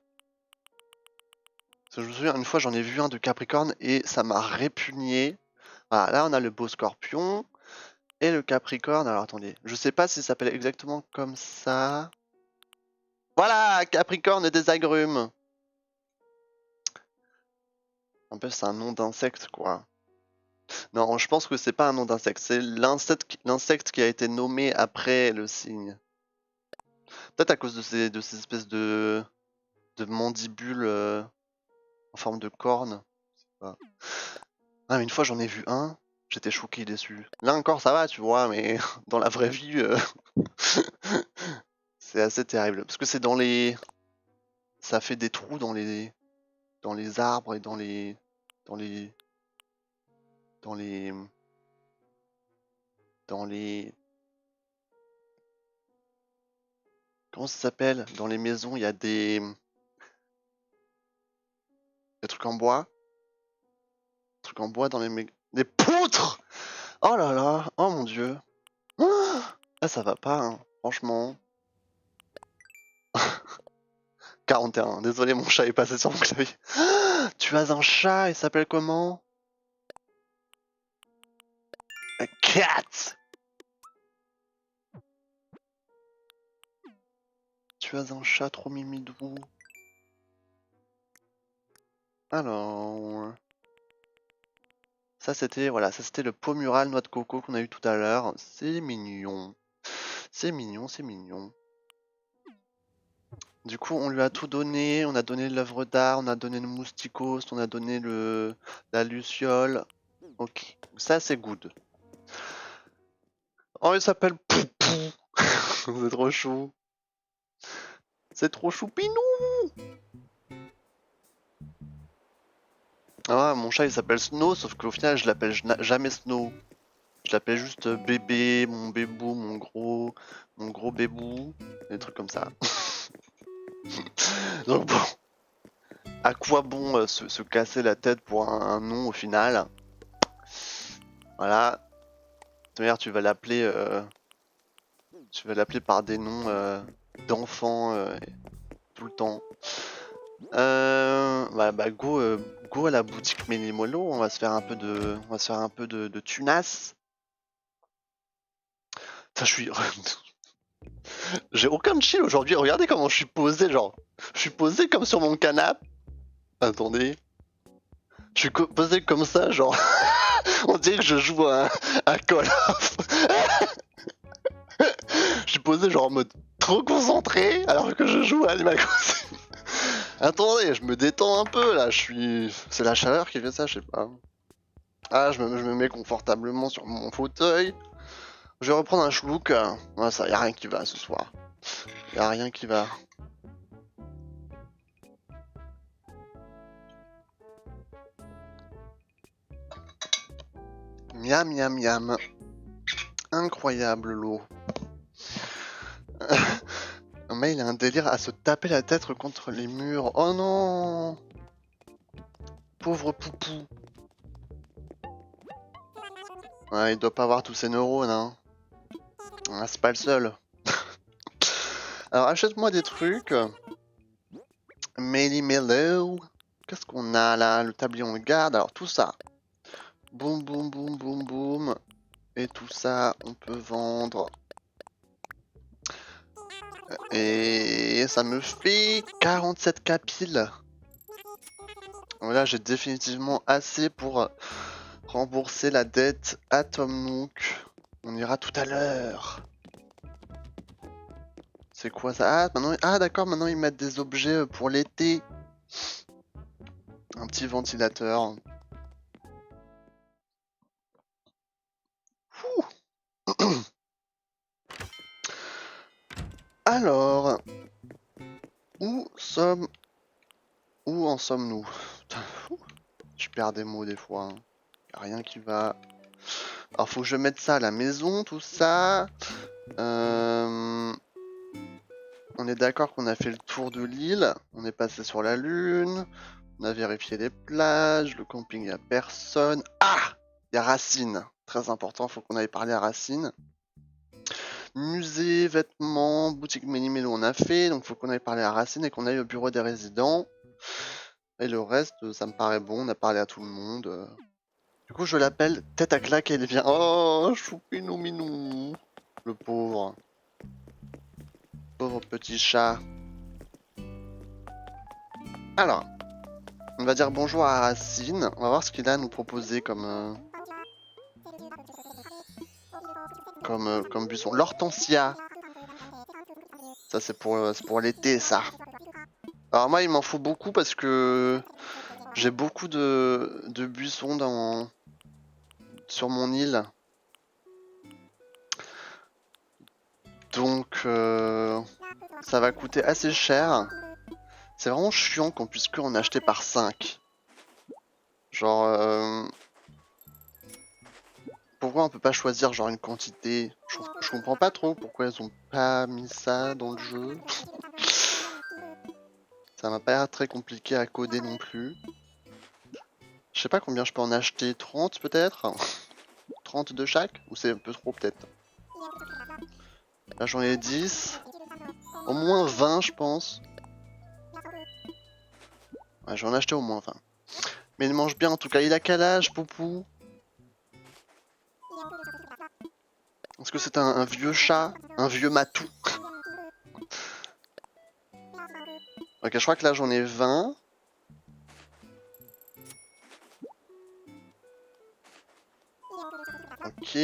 Parce que je me souviens, une fois, j'en ai vu un de Capricorne et ça m'a répugné. Voilà, là, on a le beau scorpion. Et le Capricorne, alors attendez, je sais pas s'il s'appelle exactement comme ça. Voilà, Capricorne et des agrumes. En plus, c'est un nom d'insecte, quoi. Non, je pense que c'est pas un nom d'insecte, c'est l'insecte qui a été nommé après le signe. Peut-être à cause de ces espèces de mandibules en forme de corne. Je sais pas. Ah, mais une fois j'en ai vu un, j'étais choqué déçu. Là encore ça va, tu vois, mais dans la vraie vie, c'est assez terrible. Parce que c'est dans les... Ça fait des trous dans les arbres et dans les... Dans les... Dans les... Dans les... Comment ça s'appelle? Dans les maisons, il y a des trucs en bois. Des trucs en bois dans les... Des poutres! Oh là là! Oh mon dieu! Ah, ça va pas, hein, franchement. 41. Désolé, mon chat est passé sur mon clavier. Tu as un chat, il s'appelle comment? A cat! Tu as un chat trop mimidou. Alors... Ça c'était, voilà, ça c'était le pot mural noix de coco qu'on a eu tout à l'heure. C'est mignon. C'est mignon, c'est mignon. Du coup, on lui a tout donné. On a donné l'œuvre d'art, on a donné le mousticos, on a donné la luciole. Ok, ça c'est good. Oh, il s'appelle Poupou. C'est trop chou. C'est trop choupinou. Ah, mon chat il s'appelle Snow, sauf qu'au final je l'appelle jamais Snow. Je l'appelle juste bébé, mon bébou, mon gros bébou, des trucs comme ça. Donc bon, à quoi bon se casser la tête pour un nom au final? Voilà. D'ailleurs, tu vas l'appeler par des noms d'enfants tout le temps. Go à la boutique Mélimolo, on va se faire un peu de tunas. Ça, je suis... J'ai aucun chill aujourd'hui. Regardez comment je suis posé, genre. Je suis posé comme sur mon canapé. Attendez. Je suis posé comme ça, genre. On dirait que je joue à Call of. Je suis posé genre en mode trop concentré alors que je joue à Animal Crossing. Attendez, je me détends un peu là. C'est la chaleur qui fait ça, je sais pas. Ah, je me mets confortablement sur mon fauteuil. Je vais reprendre un schlouk. Ah, ça, y a rien qui va ce soir. Y a rien qui va. Miam, miam, miam. Incroyable l'eau. Mais il a un délire à se taper la tête contre les murs. Oh non! Pauvre poupou. Ouais, il doit pas avoir tous ses neurones, hein. Ah, c'est pas le seul. Alors achète-moi des trucs. Melly Mellow. Qu'est-ce qu'on a là? Le tablier on le garde. Alors tout ça. Boum boum boum boum boum. Et tout ça on peut vendre. Et ça me fait 47 capilles. Là j'ai définitivement assez pour rembourser la dette à Tom Nook. On ira tout à l'heure. C'est quoi ça? Ah, maintenant... ah d'accord, maintenant ils mettent des objets pour l'été. Un petit ventilateur. Alors, où en sommes-nous? Je perds des mots des fois. Hein. Y a rien qui va. Alors faut que je mette ça à la maison, tout ça. On est d'accord qu'on a fait le tour de l'île. On est passé sur la lune. On a vérifié les plages. Le camping, il n'y a personne. Ah! Il y a Racine. Très important, faut qu'on aille parler à Racine. Musée, vêtements, boutique Méli-Mélo, on a fait. Donc faut qu'on aille parler à Racine et qu'on aille au bureau des résidents. Et le reste, ça me paraît bon. On a parlé à tout le monde. Du coup, je l'appelle tête à claque et elle vient. Oh, choupinou minou. Le pauvre. Pauvre petit chat. Alors, on va dire bonjour à Racine. On va voir ce qu'il a à nous proposer comme buisson. L'hortensia. Ça, c'est pour l'été, ça. Alors moi, il m'en faut beaucoup parce que j'ai beaucoup de buissons sur mon île. Donc, ça va coûter assez cher. C'est vraiment chiant qu'on puisse que en acheter par 5. Genre, pourquoi on peut pas choisir genre une quantité? Je comprends pas trop pourquoi ils ont pas mis ça dans le jeu. Ça m'a pas l'air très compliqué à coder non plus. Je sais pas combien je peux en acheter, 30 peut-être? 30 de chaque? Ou c'est un peu trop peut-être? Là j'en ai 10. Au moins 20 je pense. Ouais, j'en ai acheté au moins 20. Mais il mange bien en tout cas. Il a quel âge, Poupou? Est-ce que c'est un vieux chat? Un vieux matou? Ok, je crois que là j'en ai 20. Ok.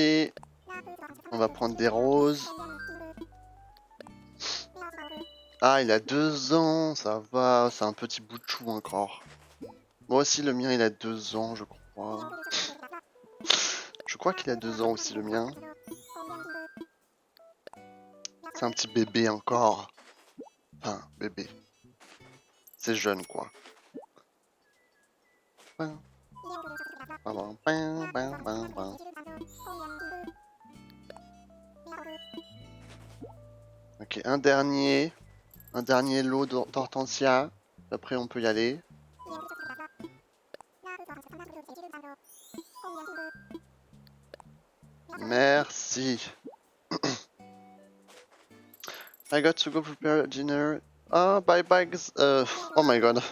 On va prendre des roses. Ah, il a 2 ans, ça va, c'est un petit bout de chou encore. Moi aussi, le mien, il a 2 ans, je crois. Je crois qu'il a 2 ans aussi, le mien. C'est un petit bébé encore. Enfin, bébé. C'est jeune, quoi. Ok, un dernier lot d'hortensia. Après, on peut y aller. Merci. I got to go prepare dinner. Oh, bye bye. Oh my god.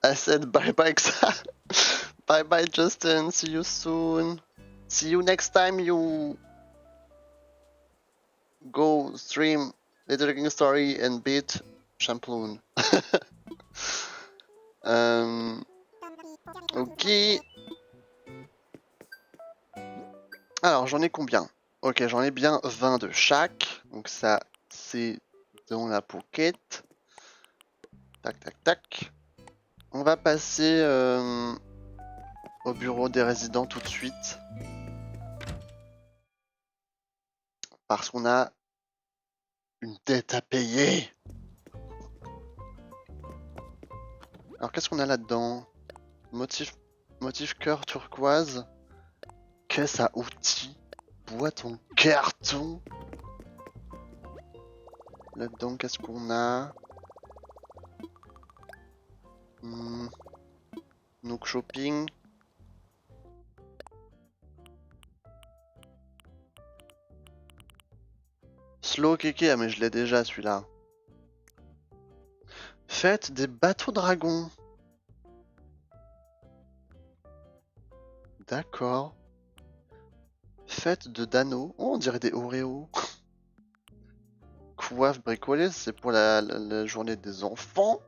I said bye bye. Bye bye, Justin. See you soon. See you next time you go stream Little King Story and beat Champloo. Ok. Alors, j'en ai combien? Ok, j'en ai bien 20 de chaque. Donc ça, c'est dans la pocket. Tac, tac, tac. On va passer au bureau des résidents tout de suite. Parce qu'on a une dette à payer. Alors, qu'est-ce qu'on a là-dedans? Motif cœur turquoise. Caisse à outils. Boîte en carton. Là-dedans, qu'est-ce qu'on a? Nook Shopping. Slow Keke, ah mais je l'ai déjà celui-là. Fête des bateaux dragons. D'accord. Fête de Dano. Oh, on dirait des Oreos. Coiffe bricolée, c'est pour la journée des enfants.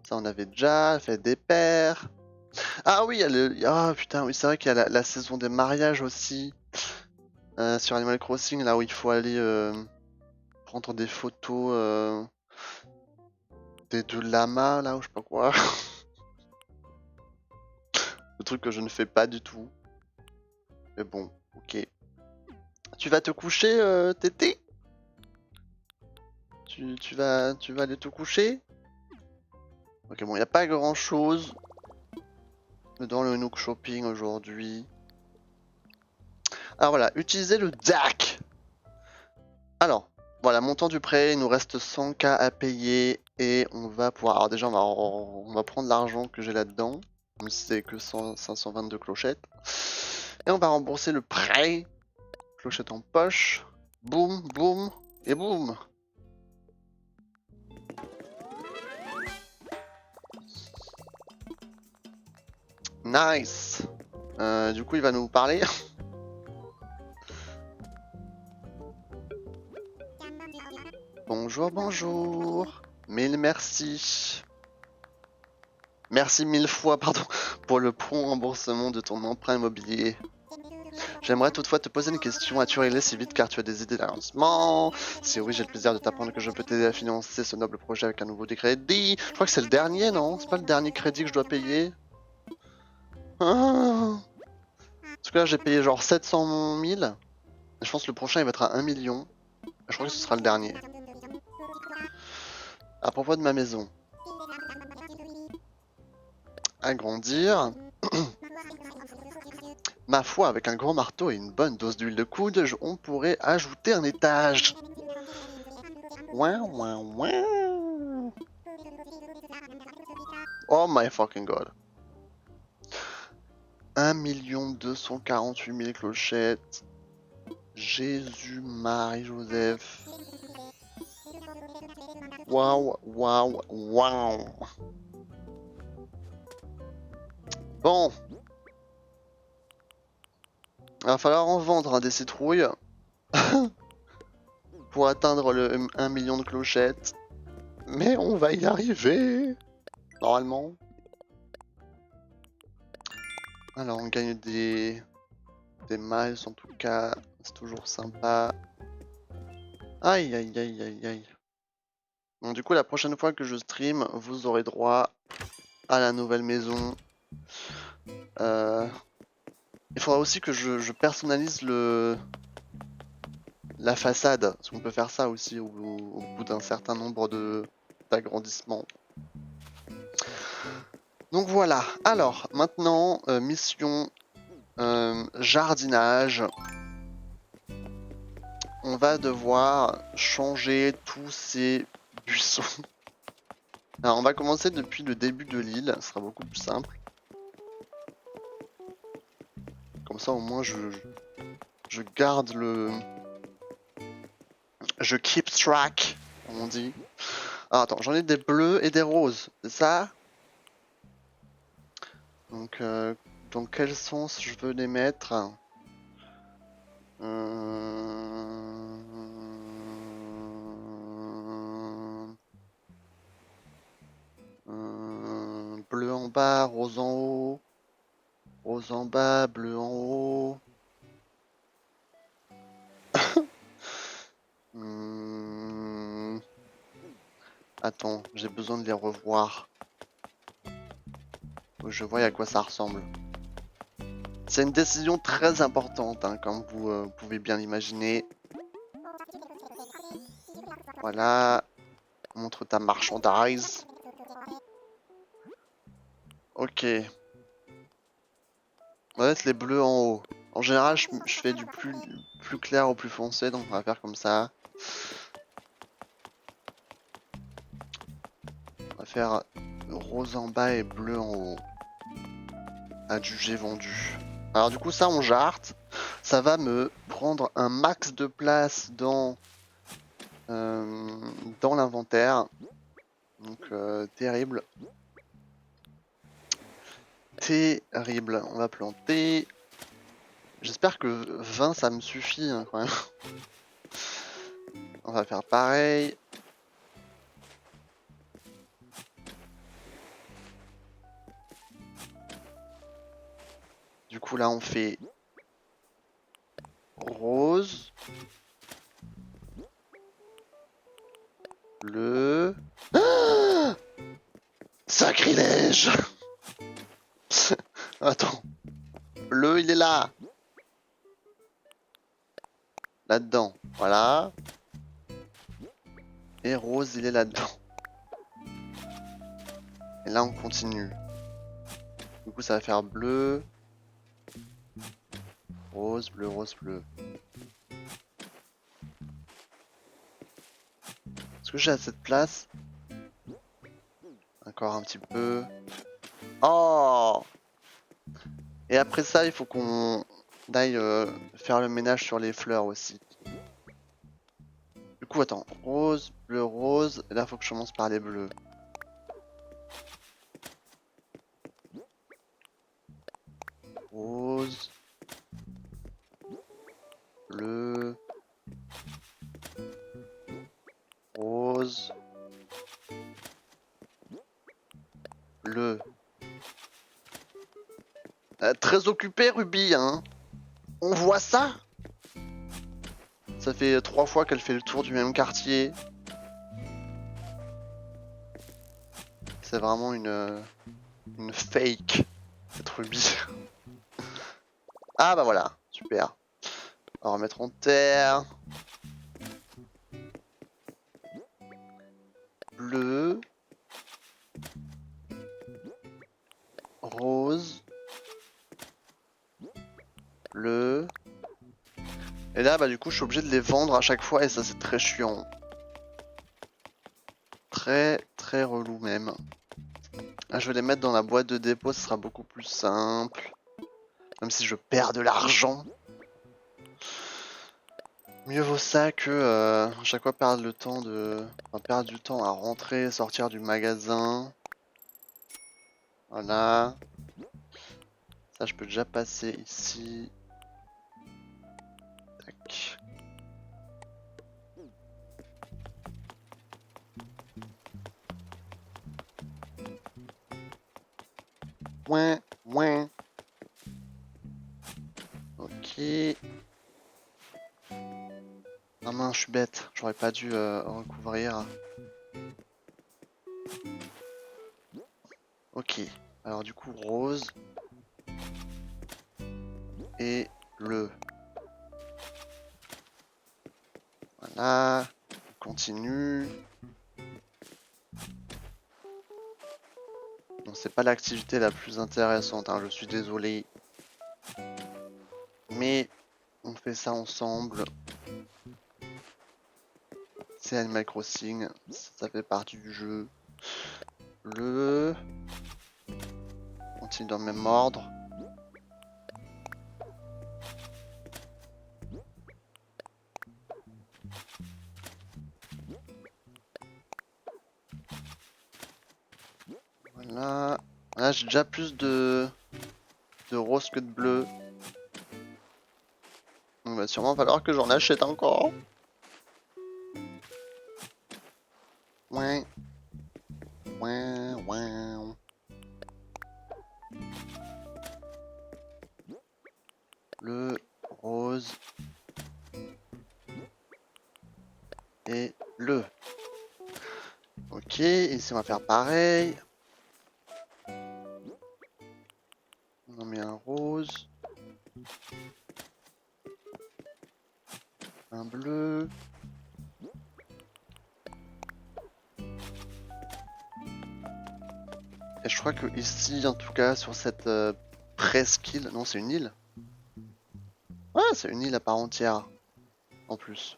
Ça, on avait déjà. Fête des pères. Ah oui, il y a le... Ah putain, oui, c'est vrai qu'il y a la saison des mariages aussi. Sur Animal Crossing, là où il faut aller prendre des photos des deux lamas, là, ou je sais pas quoi. Le truc que je ne fais pas du tout. Mais bon, ok. Tu vas te coucher, Tété? Tu vas aller te coucher? Ok, bon, il n'y a pas grand chose dans le Nook Shopping aujourd'hui. Alors voilà, utiliser le DAC. Alors, voilà, montant du prêt, il nous reste 100K à payer et on va pouvoir... Alors déjà, on va prendre l'argent que j'ai là-dedans. C'est que 522 clochettes. Et on va rembourser le prêt. Clochette en poche. Boum, boum et boum. Nice. Du coup, il va nous parler. Bonjour, bonjour. Mille merci. Merci mille fois, pardon, pour le prompt remboursement de ton emprunt immobilier. J'aimerais toutefois te poser une question. As-tu réglé si vite car tu as des idées d'avancement? Si oui, j'ai le plaisir de t'apprendre que je peux t'aider à financer ce noble projet avec un nouveau crédit. Je crois que c'est le dernier, non? C'est pas le dernier crédit que je dois payer? Ah. En tout cas, j'ai payé genre 700 000. Je pense que le prochain il va être à 1 million. Je crois que ce sera le dernier. À propos de ma maison. Agrandir. Ma foi, avec un gros marteau et une bonne dose d'huile de coude, on pourrait ajouter un étage. Ouin, ouin, ouin. Oh my fucking god. 1 248 000 clochettes. Jésus, Marie, Joseph. Waouh, waouh, waouh. Bon. Il va falloir en vendre des citrouilles. Pour atteindre le 1 million de clochettes. Mais on va y arriver. Normalement. Alors on gagne des miles en tout cas. C'est toujours sympa. Aïe aïe aïe aïe aïe. Donc du coup la prochaine fois que je stream, vous aurez droit à la nouvelle maison. Il faudra aussi que je personnalise la façade. Parce qu'on peut faire ça aussi au bout d'un certain nombre d'agrandissements. Donc voilà. Alors maintenant, mission jardinage. On va devoir changer tous ces buissons. Alors on va commencer depuis le début de l'île, ce sera beaucoup plus simple. Comme ça au moins je garde le... Je keep track, comme on dit. Alors attends, j'en ai des bleus et des roses, c'est ça? Donc dans quel sens je veux les mettre? Bleu en bas, rose en haut. Rose en bas, bleu en haut. Attends, j'ai besoin de les revoir. Faut que je vois à quoi ça ressemble. C'est une décision très importante, hein, comme vous pouvez bien l'imaginer. Voilà. Montre ta marchandise. Ok. On va mettre les bleus en haut. En général, je fais du plus clair au plus foncé, donc on va faire comme ça. On va faire rose en bas et bleu en haut. Adjugé vendu. Alors du coup ça on jarte. Ça va me prendre un max de place dans dans l'inventaire. Donc terrible. Terrible. On va planter. J'espère que 20 ça me suffit hein, quand même. On va faire pareil. Du coup là on fait rose, bleu. Ah, sacrilège. Attends, bleu il est là. Là-dedans, voilà. Et rose il est là-dedans. Et là on continue. Du coup ça va faire bleu, rose, bleu, rose, bleu. Est-ce que j'ai assez de place? Encore un petit peu. Oh! Et après ça, il faut qu'on aille faire le ménage sur les fleurs aussi. Du coup, attends. Rose, bleu, rose. Et là, il faut que je commence par les bleus. Rose. Bleu. Rose. Bleu. Très occupé, Ruby, hein. On voit ça? Ça fait 3 fois qu'elle fait le tour du même quartier. C'est vraiment une fake, cette Ruby. Ah bah voilà, super. On va remettre en terre. Bleu. Rose. Bleu. Et là, bah du coup, je suis obligé de les vendre à chaque fois et ça, c'est très chiant. Très, très relou même. Ah, je vais les mettre dans la boîte de dépôt, ce sera beaucoup plus simple. Même si je perds de l'argent. Mieux vaut ça que à chaque fois perdre le temps de... Enfin, perdre du temps à rentrer, sortir du magasin. Voilà. Ça, je peux déjà passer ici. Tac. Ouin, ouin. Ok. Ah mince, je suis bête. J'aurais pas dû recouvrir. Ok. Alors du coup, rose. Et bleu. Voilà. On continue. Bon, c'est pas l'activité la plus intéressante, hein, je suis désolé. Mais on fait ça ensemble. C'est Animal Crossing, ça fait partie du jeu. Bleu. On continue dans le même ordre. Voilà. Là, j'ai déjà plus de rose que de bleu. Donc, il va sûrement falloir que j'en achète encore. Ouais. Ouais, ouais. Bleu, rose. Et bleu. Ok, ici on va faire pareil. On en met un rose. Un bleu. Et je crois que ici, en tout cas, sur cette presqu'île... Non, c'est une île. Ouais, c'est une île à part entière. En plus.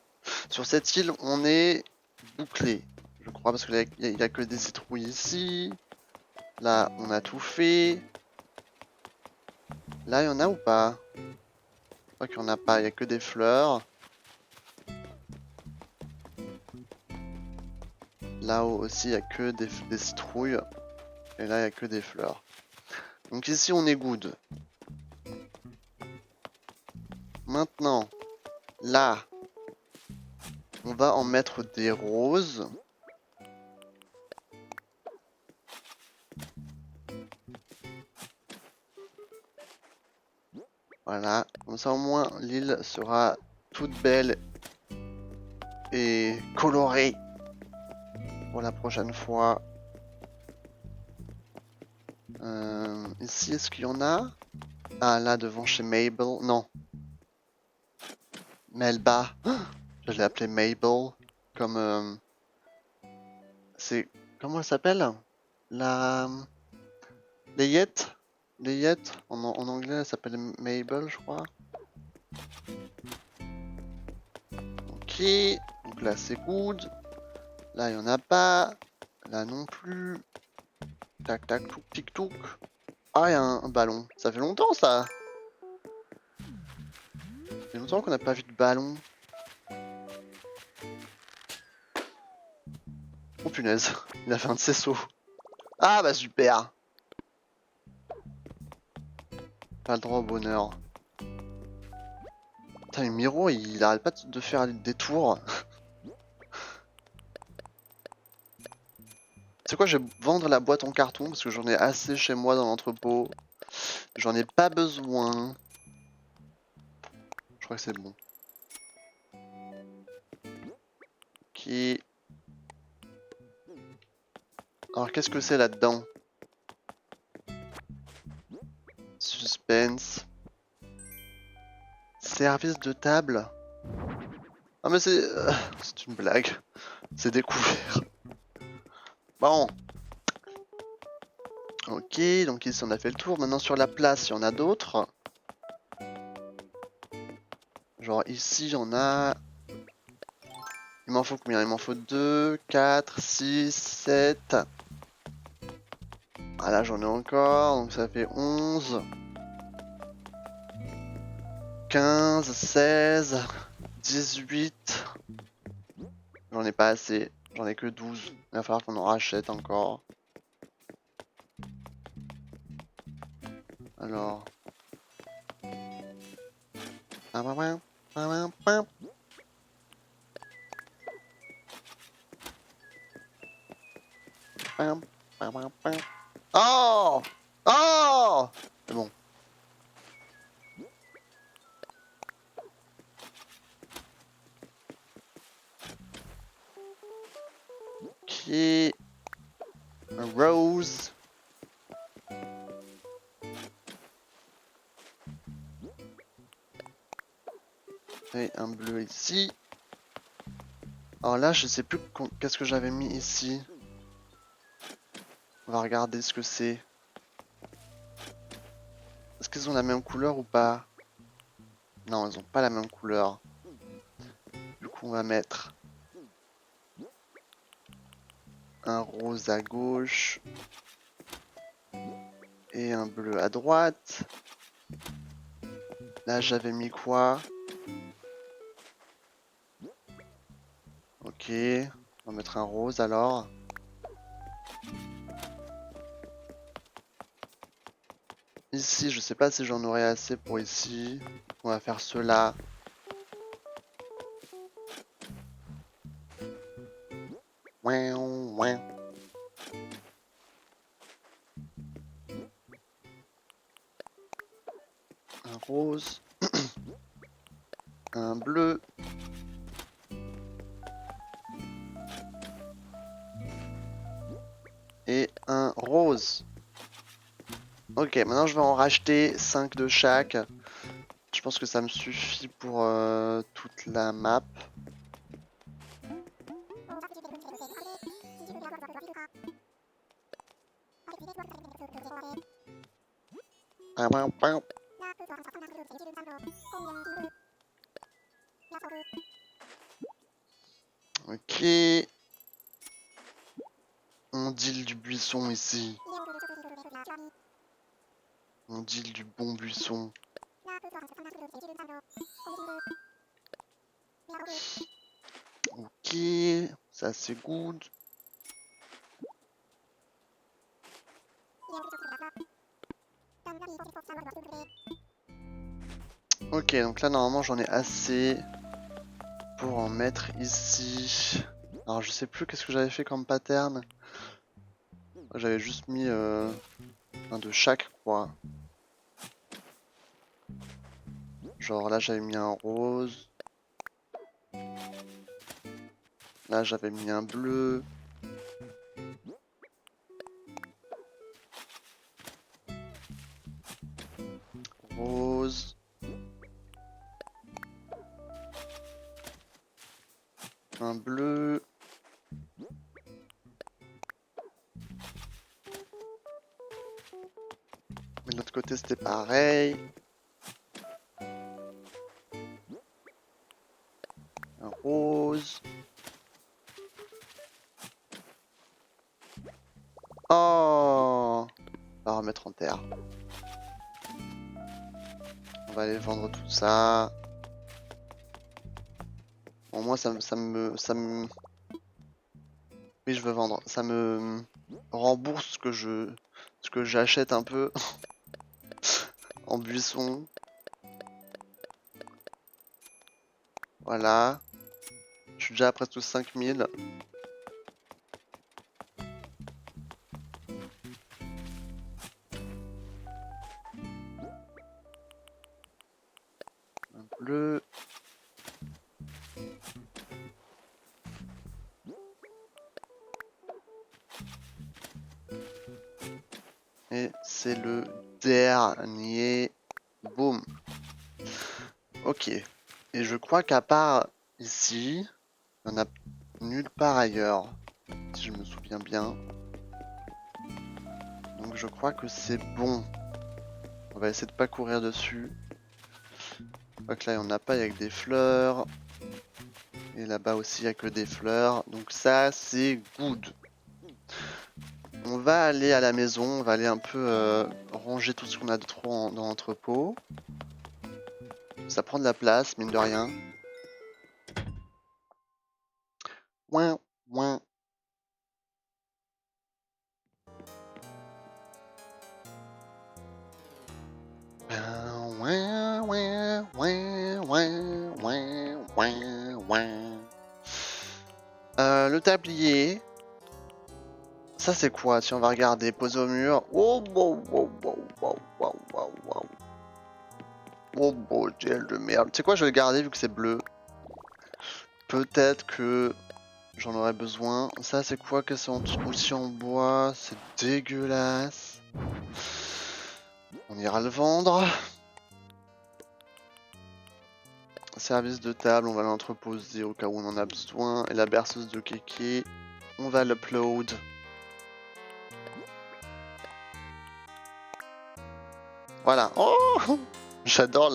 Sur cette île, on est bouclé. Je crois, parce qu'il n'y a que des citrouilles ici. Là, on a tout fait. Là, il y en a ou pas? Je crois qu'il n'y en a pas, il n'y a que des fleurs. Là-haut aussi, il n'y a que des citrouilles. Et là, il n'y a que des fleurs. Donc ici, on est good. Maintenant, là, on va en mettre des roses. Voilà, comme ça au moins l'île sera toute belle et colorée pour la prochaine fois. Ici, est-ce qu'il y en a? Ah, là devant chez Mabel. Non. Melba. Je l'ai appelée Mabel. Comme. C'est. Comment elle s'appelle? La. Layette? Layette? En anglais, elle s'appelle Mabel, je crois. Ok. Donc là, c'est good. Là, il n'y en a pas. Là non plus. Tac, tac, touk, tic, touk. Ah, il y a un ballon. Ça fait longtemps, ça. Ça fait longtemps qu'on n'a pas vu de ballon. Oh punaise, il a fait un de ses sauts. Ah bah super. Pas le droit au bonheur. Putain, mais Miro, il arrête pas de faire des tours. C'est quoi, je vais vendre la boîte en carton parce que j'en ai assez chez moi dans l'entrepôt. J'en ai pas besoin. Je crois que c'est bon. Ok. Alors qu'est-ce que c'est là-dedans? Suspense. Service de table. Ah mais c'est... c'est une blague. C'est découvert. Bon. Ok, donc ici on a fait le tour. Maintenant sur la place, il y en a d'autres. Genre ici, il y en a... Il m'en faut combien? Il m'en faut 2, 4, 6, 7. Ah là j'en ai encore, donc ça fait 11, 15, 16, 18. J'en ai pas assez, j'en ai que 12. Il va falloir qu'on en rachète encore. Alors... Oh! Oh! C'est bon. Ok. Un rose. Et un bleu ici. Alors là, je sais plus qu'est-ce que j'avais mis ici. On va regarder ce que c'est. Est-ce qu'ils ont la même couleur ou pas? Non, ils ont pas la même couleur. Du coup, on va mettre un rose à gauche et un bleu à droite. Là, j'avais mis quoi? Ok, on va mettre un rose alors. Ici, je sais pas si j'en aurai assez pour ici. On va faire cela. Ouin, ouin. Un rose. Un bleu. Et un rose. Ok, maintenant je vais en racheter 5 de chaque. Je pense que ça me suffit pour toute la map. Ok. On deal du buisson ici. On deal du bon buisson. Ok. Ça c'est good. Ok, donc là normalement j'en ai assez pour en mettre ici. Alors je sais plus qu'est-ce que j'avais fait comme pattern. J'avais juste mis un de chaque quoi. Genre là j'avais mis un rose. Là j'avais mis un bleu. Rose. Un bleu. Mais de l'autre côté c'était pareil. Un rose. Oh! On va remettre en terre. On va aller vendre tout ça. Bon, moi ça me... Oui, je veux vendre. Ça me rembourse ce que j'achète un peu en buisson. Voilà. Je suis déjà à presque 5000. Un bleu. Et c'est le dernier. Boum. Ok. Et je crois qu'à part ici, il n'y en a nulle part ailleurs. Si je me souviens bien. Donc je crois que c'est bon. On va essayer de pas courir dessus. Je crois que là il n'y en a pas, il y a que des fleurs. Et là-bas aussi il n'y a que des fleurs. Donc ça c'est good. On va aller à la maison, on va aller un peu ranger tout ce qu'on a de trop dans l'entrepôt. Ça prend de la place, mine de rien. Ouin, ouin. Ouin, ouin, ouin, ouin, ouin, ouin, ouin. Le tablier. Ça c'est quoi? Si on va regarder, pose au mur. Oh, wow, wow, wow, wow, wow, wow, wow. Oh, bordel de merde. Tu sais quoi, je vais le garder vu que c'est bleu. Peut-être que j'en aurais besoin. Ça c'est quoi que c'est aussi en bois? C'est dégueulasse. On ira le vendre. Service de table, on va l'entreposer au cas où on en a besoin. Et la berceuse de Kéké, on va l'upload. Voilà. Oh, j'adore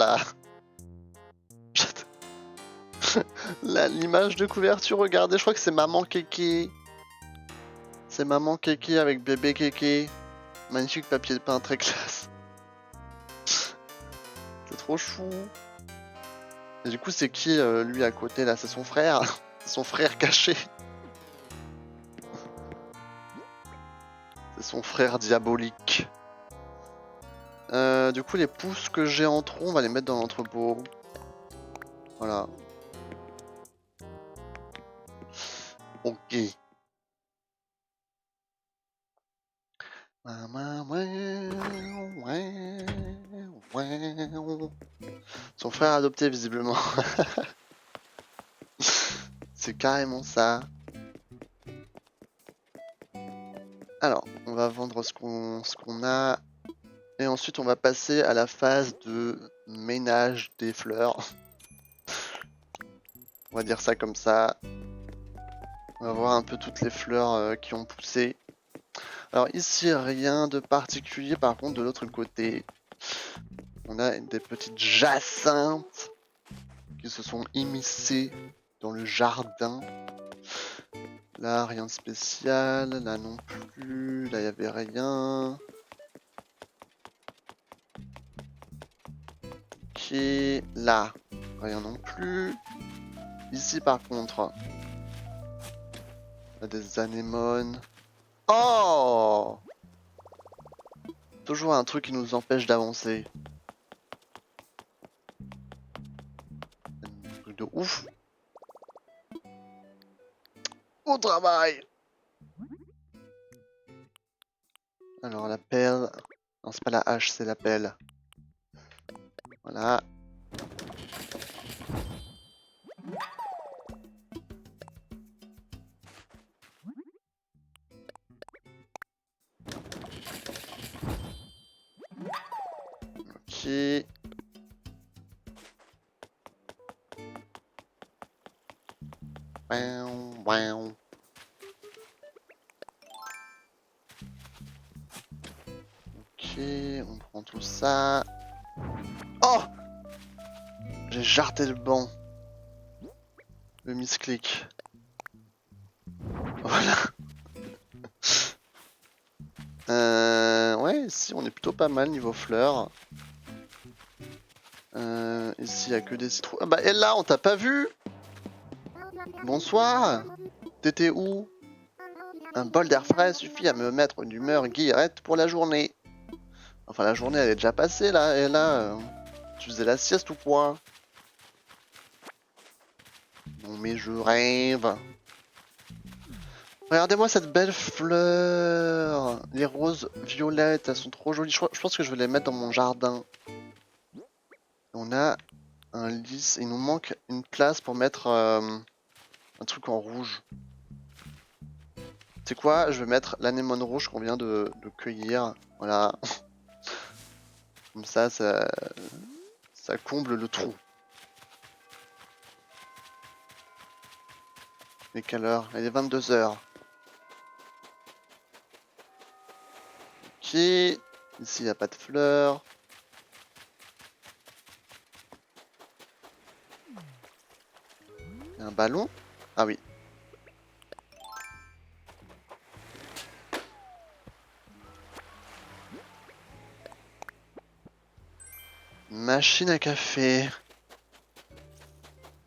l'image de couverture. Regardez, je crois que c'est maman Kéké. C'est maman Kéké avec bébé Kéké. Magnifique papier de peint, très classe. C'est trop chou. Et du coup, c'est qui lui à côté là? C'est son frère. C'est son frère caché. C'est son frère diabolique. Du coup, les pousses que j'ai en trop, on va les mettre dans l'entrepôt. Voilà. Ok. Son frère adopté, visiblement. C'est carrément ça. Alors, on va vendre ce qu'on a. Et ensuite, on va passer à la phase de ménage des fleurs. On va dire ça comme ça. On va voir un peu toutes les fleurs qui ont poussé. Alors ici, rien de particulier. Par contre, de l'autre côté, on a des petites jacinthes qui se sont immiscées dans le jardin. Là, rien de spécial. Là non plus. Là, il n'y avait rien. Ok. Là, rien non plus. Ici, par contre, on a des anémones. Oh! toujours un truc qui nous empêche d'avancer. Un truc de ouf. Au travail! Alors la pelle... Non, c'est pas la hache, c'est la pelle. Voilà. Ok. Wow. Ok, on prend tout ça. Oh! J'ai jarté le banc. Le misclick. Voilà. Ouais, ici on est plutôt pas mal niveau fleurs. Ici il y a que des citrouilles. Ah bah Ella, on t'a pas vu? Bonsoir. T'étais où? Un bol d'air frais suffit à me mettre une humeur guillerette pour la journée. Enfin la journée elle est déjà passée là, Ella. Tu faisais la sieste ou quoi? Non mais je rêve. Regardez-moi cette belle fleur. Les roses violettes, elles sont trop jolies. Je pense que je vais les mettre dans mon jardin. On a un lys. Il nous manque une place pour mettre un truc en rouge. C'est quoi? Je vais mettre l'anémone rouge qu'on vient de cueillir. Voilà. Comme ça comble le trou. Il est quelle heure? Il est 22 h. Ok. Ici, il n'y a pas de fleurs. Il y a un ballon? Ah oui. Machine à café.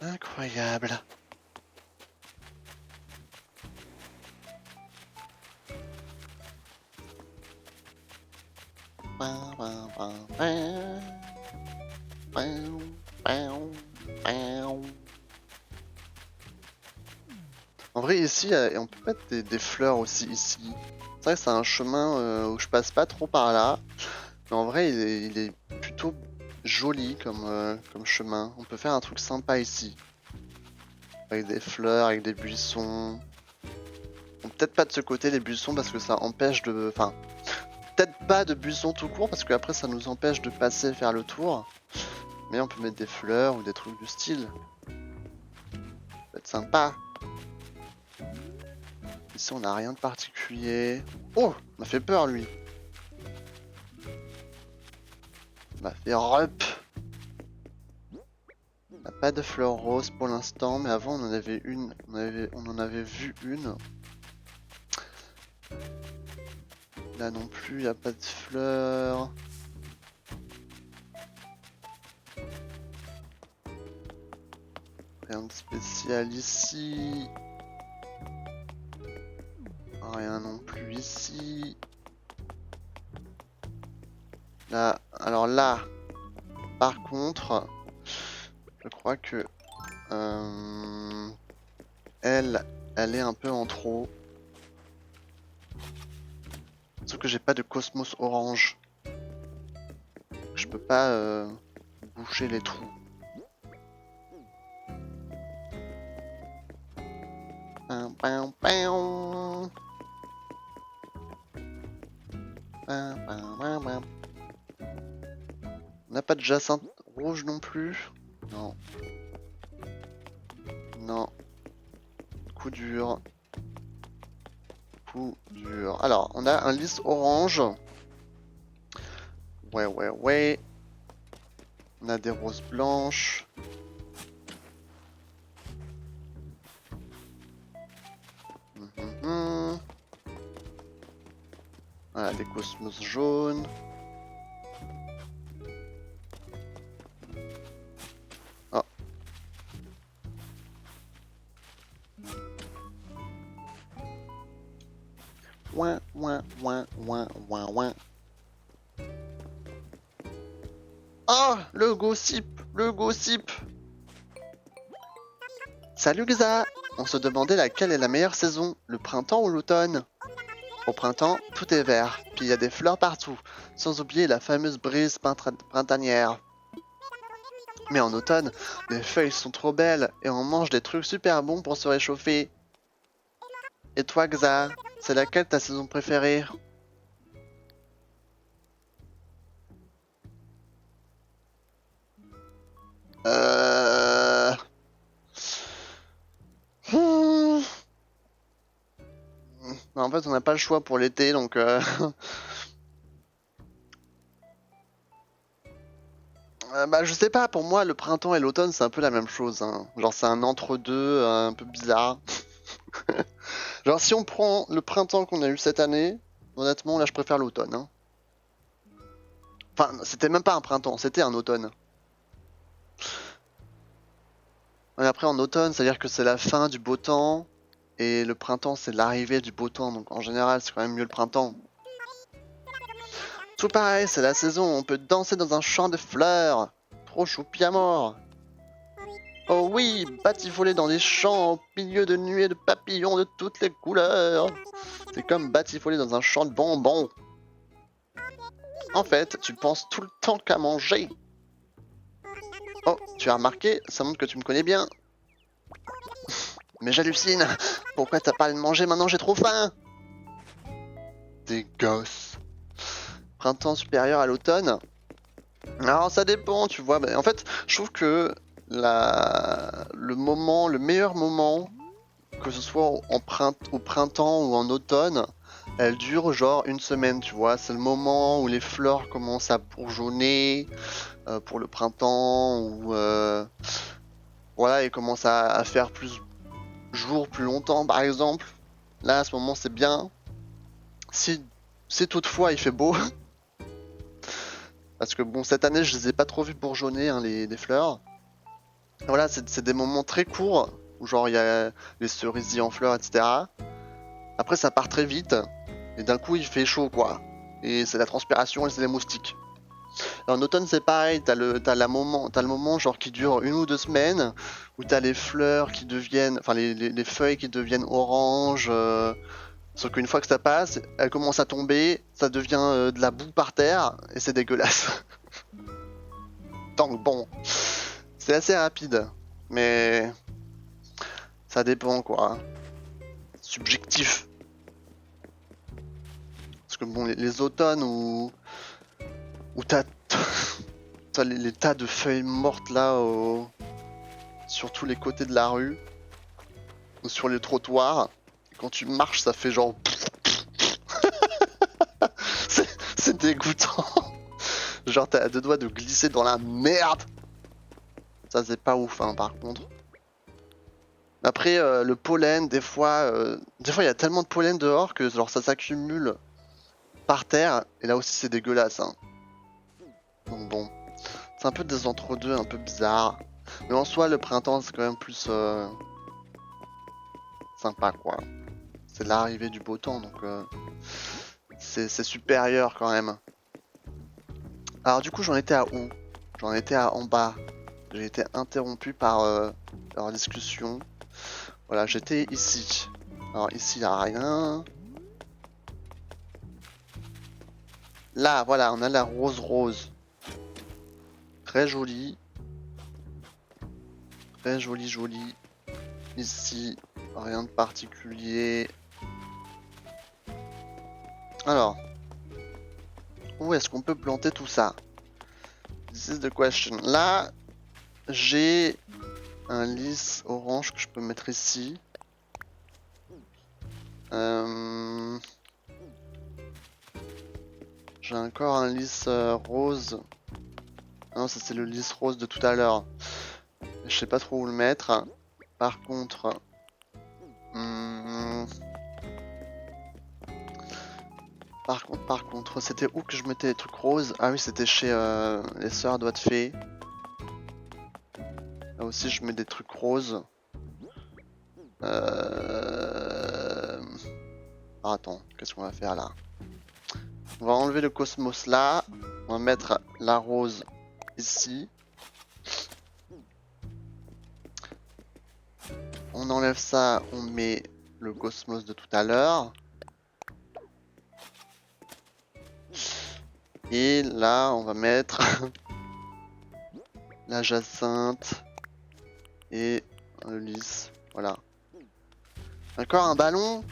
Incroyable. En vrai, ici, on peut mettre des fleurs aussi ici. C'est vrai que c'est un chemin où je passe pas trop par là. Mais en vrai, il est plutôt joli comme chemin. On peut faire un truc sympa ici. Avec des fleurs, avec des buissons. Bon, peut-être pas de ce côté les buissons parce que ça empêche de... Enfin, peut-être pas de buissons tout court parce qu'après ça nous empêche de passer faire le tour. Mais on peut mettre des fleurs ou des trucs du style. Ça peut être sympa. Ici on n'a rien de particulier. Oh! Il m'a fait peur lui. Il m'a fait rep. On n'a pas de fleurs roses pour l'instant, mais avant on en avait une. On en avait vu une. Là non plus, il n'y a pas de fleurs. Rien de spécial ici. Rien non plus ici. Là, alors là, par contre, je crois que elle est un peu en trop. Sauf que j'ai pas de cosmos orange. Je peux pas boucher les trous. On n'a pas de jacinthe rouge non plus. Non. Non. Coup dur. Coup dur. Alors, on a un lys orange. Ouais. On a des roses blanches. Voilà, des cosmos jaunes. Oh. Ouin. Oh, le gossip, le gossip. Salut Xa. On se demandait laquelle est la meilleure saison, le printemps ou l'automne? Au printemps, tout est vert, puis il y a des fleurs partout, sans oublier la fameuse brise printanière. Mais en automne, les feuilles sont trop belles et on mange des trucs super bons pour se réchauffer. Et toi Xa, c'est laquelle ta saison préférée? Euh... hmm. En fait, on n'a pas le choix pour l'été, donc... bah, je sais pas, pour moi, le printemps et l'automne, c'est un peu la même chose, hein. Genre, c'est un entre-deux un peu bizarre. Genre, si on prend le printemps qu'on a eu cette année, honnêtement, là, je préfère l'automne, hein. Enfin, c'était même pas un printemps, c'était un automne. Et après, en automne, c'est-à-dire que c'est la fin du beau temps, et le printemps, c'est l'arrivée du beau temps, donc en général, c'est quand même mieux le printemps. Tout pareil, c'est la saison où on peut danser dans un champ de fleurs. Trop choupi à mort. Oh oui, batifoler dans des champs au milieu de nuées de papillons de toutes les couleurs. C'est comme batifoler dans un champ de bonbons. En fait, tu penses tout le temps qu'à manger. Oh, tu as remarqué, ça montre que tu me connais bien. Mais j'hallucine. Pourquoi t'as pas à le manger maintenant, j'ai trop faim. Des gosses. Printemps supérieur à l'automne. Alors ça dépend, tu vois. En fait, je trouve que le meilleur moment, que ce soit au printemps ou en automne, elle dure genre une semaine, tu vois. C'est le moment où les fleurs commencent à bourgeonner pour le printemps, où voilà, ils commencent à faire plus jour, plus longtemps, par exemple. Là, à ce moment, c'est bien. Si, si toutefois il fait beau, parce que bon, cette année, je les ai pas trop vus bourgeonner, hein, les fleurs. Voilà, c'est des moments très courts, où genre il y a les cerisiers en fleurs, etc. Après, ça part très vite, et d'un coup, il fait chaud, quoi. Et c'est la transpiration et c'est les moustiques. En automne, c'est pareil, t'as le moment genre qui dure 1 ou 2 semaines, où t'as les fleurs qui deviennent, enfin les feuilles qui deviennent orange, sauf qu'une fois que ça passe, elles commencent à tomber, ça devient de la boue par terre, et c'est dégueulasse. Donc bon, c'est assez rapide, mais ça dépend quoi. Subjectif. Parce que bon, les automnes où t'as les tas de feuilles mortes là sur tous les côtés de la rue ou sur les trottoirs. Et quand tu marches, ça fait genre. C'est dégoûtant. Genre t'as à deux doigts de glisser dans la merde. Ça c'est pas ouf hein, par contre. Après le pollen, des fois il y a tellement de pollen dehors que genre ça s'accumule par terre et là aussi c'est dégueulasse. Hein. Donc bon, c'est un peu des entre-deux un peu bizarres. Mais en soi le printemps c'est quand même plus sympa quoi. C'est l'arrivée du beau temps donc c'est supérieur quand même. Alors du coup j'en étais à où? J'en étais à en bas. J'ai été interrompu par leur discussion. Voilà, j'étais ici. Alors ici il n'y a rien. Là, voilà, on a la rose rose. Très jolie. Très jolie, jolie. Ici, rien de particulier. Alors, où est-ce qu'on peut planter tout ça? This is the question. Là, j'ai un lys orange que je peux mettre ici. J'ai encore un lys rose. Non, ça c'est le lys rose de tout à l'heure. Je sais pas trop où le mettre. Par contre... Par contre, c'était où que je mettais les trucs roses? Ah oui, c'était chez les sœurs Doigts de Fée. Là aussi, je mets des trucs roses. Ah, attends, qu'est-ce qu'on va faire là? On va enlever le cosmos là. On va mettre la rose ici. On enlève ça, on met le cosmos de tout à l'heure. Et là, on va mettre la jacinthe et le lys. Voilà. D'accord, un ballon.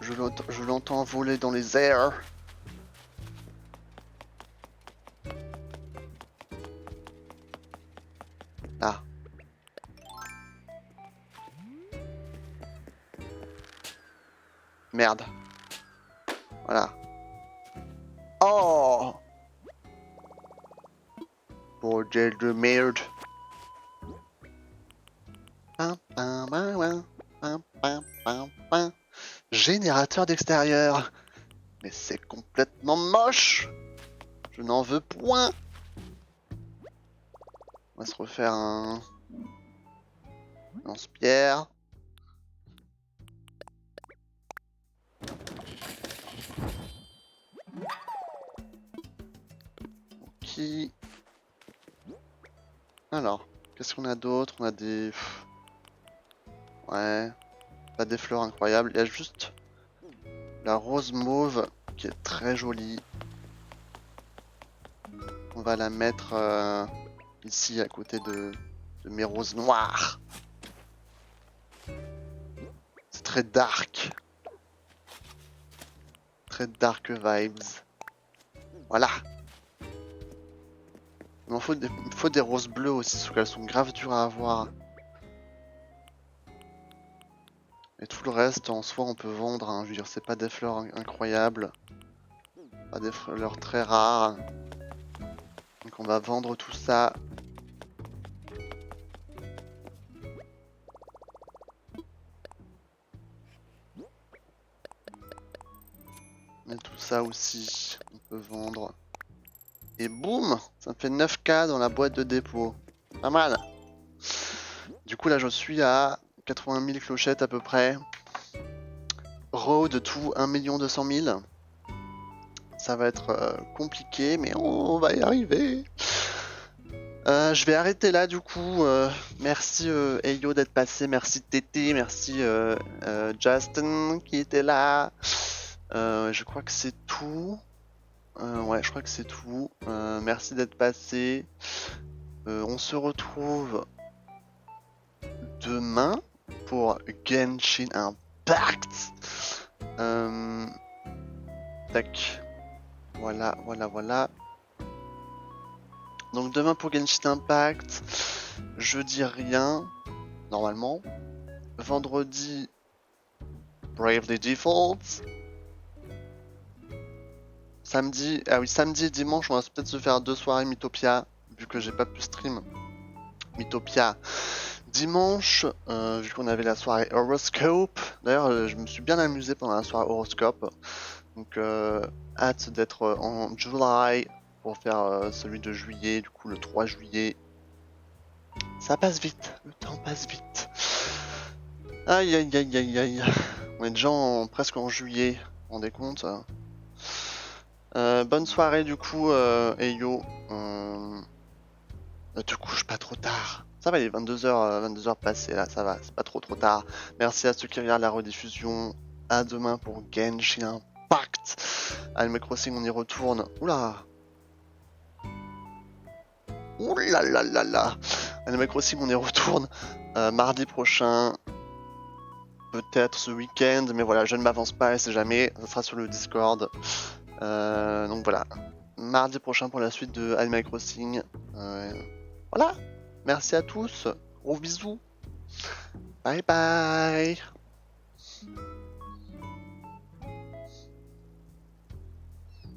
Je l'entends voler dans les airs. Là. Merde. Voilà. Oh! Bordel de merde. Pam, pam, pam, pam, pam, pam, pam. Générateur d'extérieur. Mais c'est complètement moche. Je n'en veux point. On va se refaire un lance-pierre. Qui... Alors, qu'est-ce qu'on a d'autre? On a des... Ouais, pas des fleurs incroyables. Il y a juste la rose mauve qui est très jolie. On va la mettre ici à côté de mes roses noires. C'est très dark. Très dark vibes. Voilà. Il me faut des roses bleues aussi, parce qu'elles sont grave dures à avoir. Et tout le reste, en soi, on peut vendre. Hein. Je veux dire, c'est pas des fleurs incroyables. Pas des fleurs très rares. Donc on va vendre tout ça. Et tout ça aussi, on peut vendre. Et boum, ça me fait 9K dans la boîte de dépôt. Pas mal. Du coup là je suis à 80 000 clochettes à peu près. Road tout 1 200 000. Ça va être compliqué mais on va y arriver. Je vais arrêter là du coup. Merci Eyo d'être passé, merci Tété, merci Justin qui était là. Je crois que c'est tout. Ouais, je crois que c'est tout. Merci d'être passé. On se retrouve demain pour Genshin Impact. Tac. Voilà, voilà, voilà. Donc demain pour Genshin Impact. Jeudi rien, normalement. Vendredi, Bravely Default. Samedi, ah oui, samedi et dimanche, on va peut-être se faire 2 soirées Mythopia, vu que j'ai pas pu stream Mythopia. Dimanche, vu qu'on avait la soirée Horoscope, d'ailleurs je me suis bien amusé pendant la soirée Horoscope, donc hâte d'être en July pour faire celui de juillet, du coup le 3 juillet. Ça passe vite, le temps passe vite. Aïe aïe aïe aïe aïe, on est déjà presque en juillet, vous vous rendez compte? Bonne soirée du coup, Eyo. Ne te couche pas trop tard. Ça va, il est 22h, 22h passées là, ça va, c'est pas trop tard. Merci à ceux qui regardent la rediffusion. À demain pour Genshin Impact. Animal Crossing, on y retourne. Oula. Oula là là là. Animal Crossing, on y retourne mardi prochain. Peut-être ce week-end, mais voilà, je ne m'avance pas, et c'est jamais. Ça sera sur le Discord. Donc voilà. Mardi prochain pour la suite de Animal Crossing. Voilà. Merci à tous. Gros bisous. Bye bye.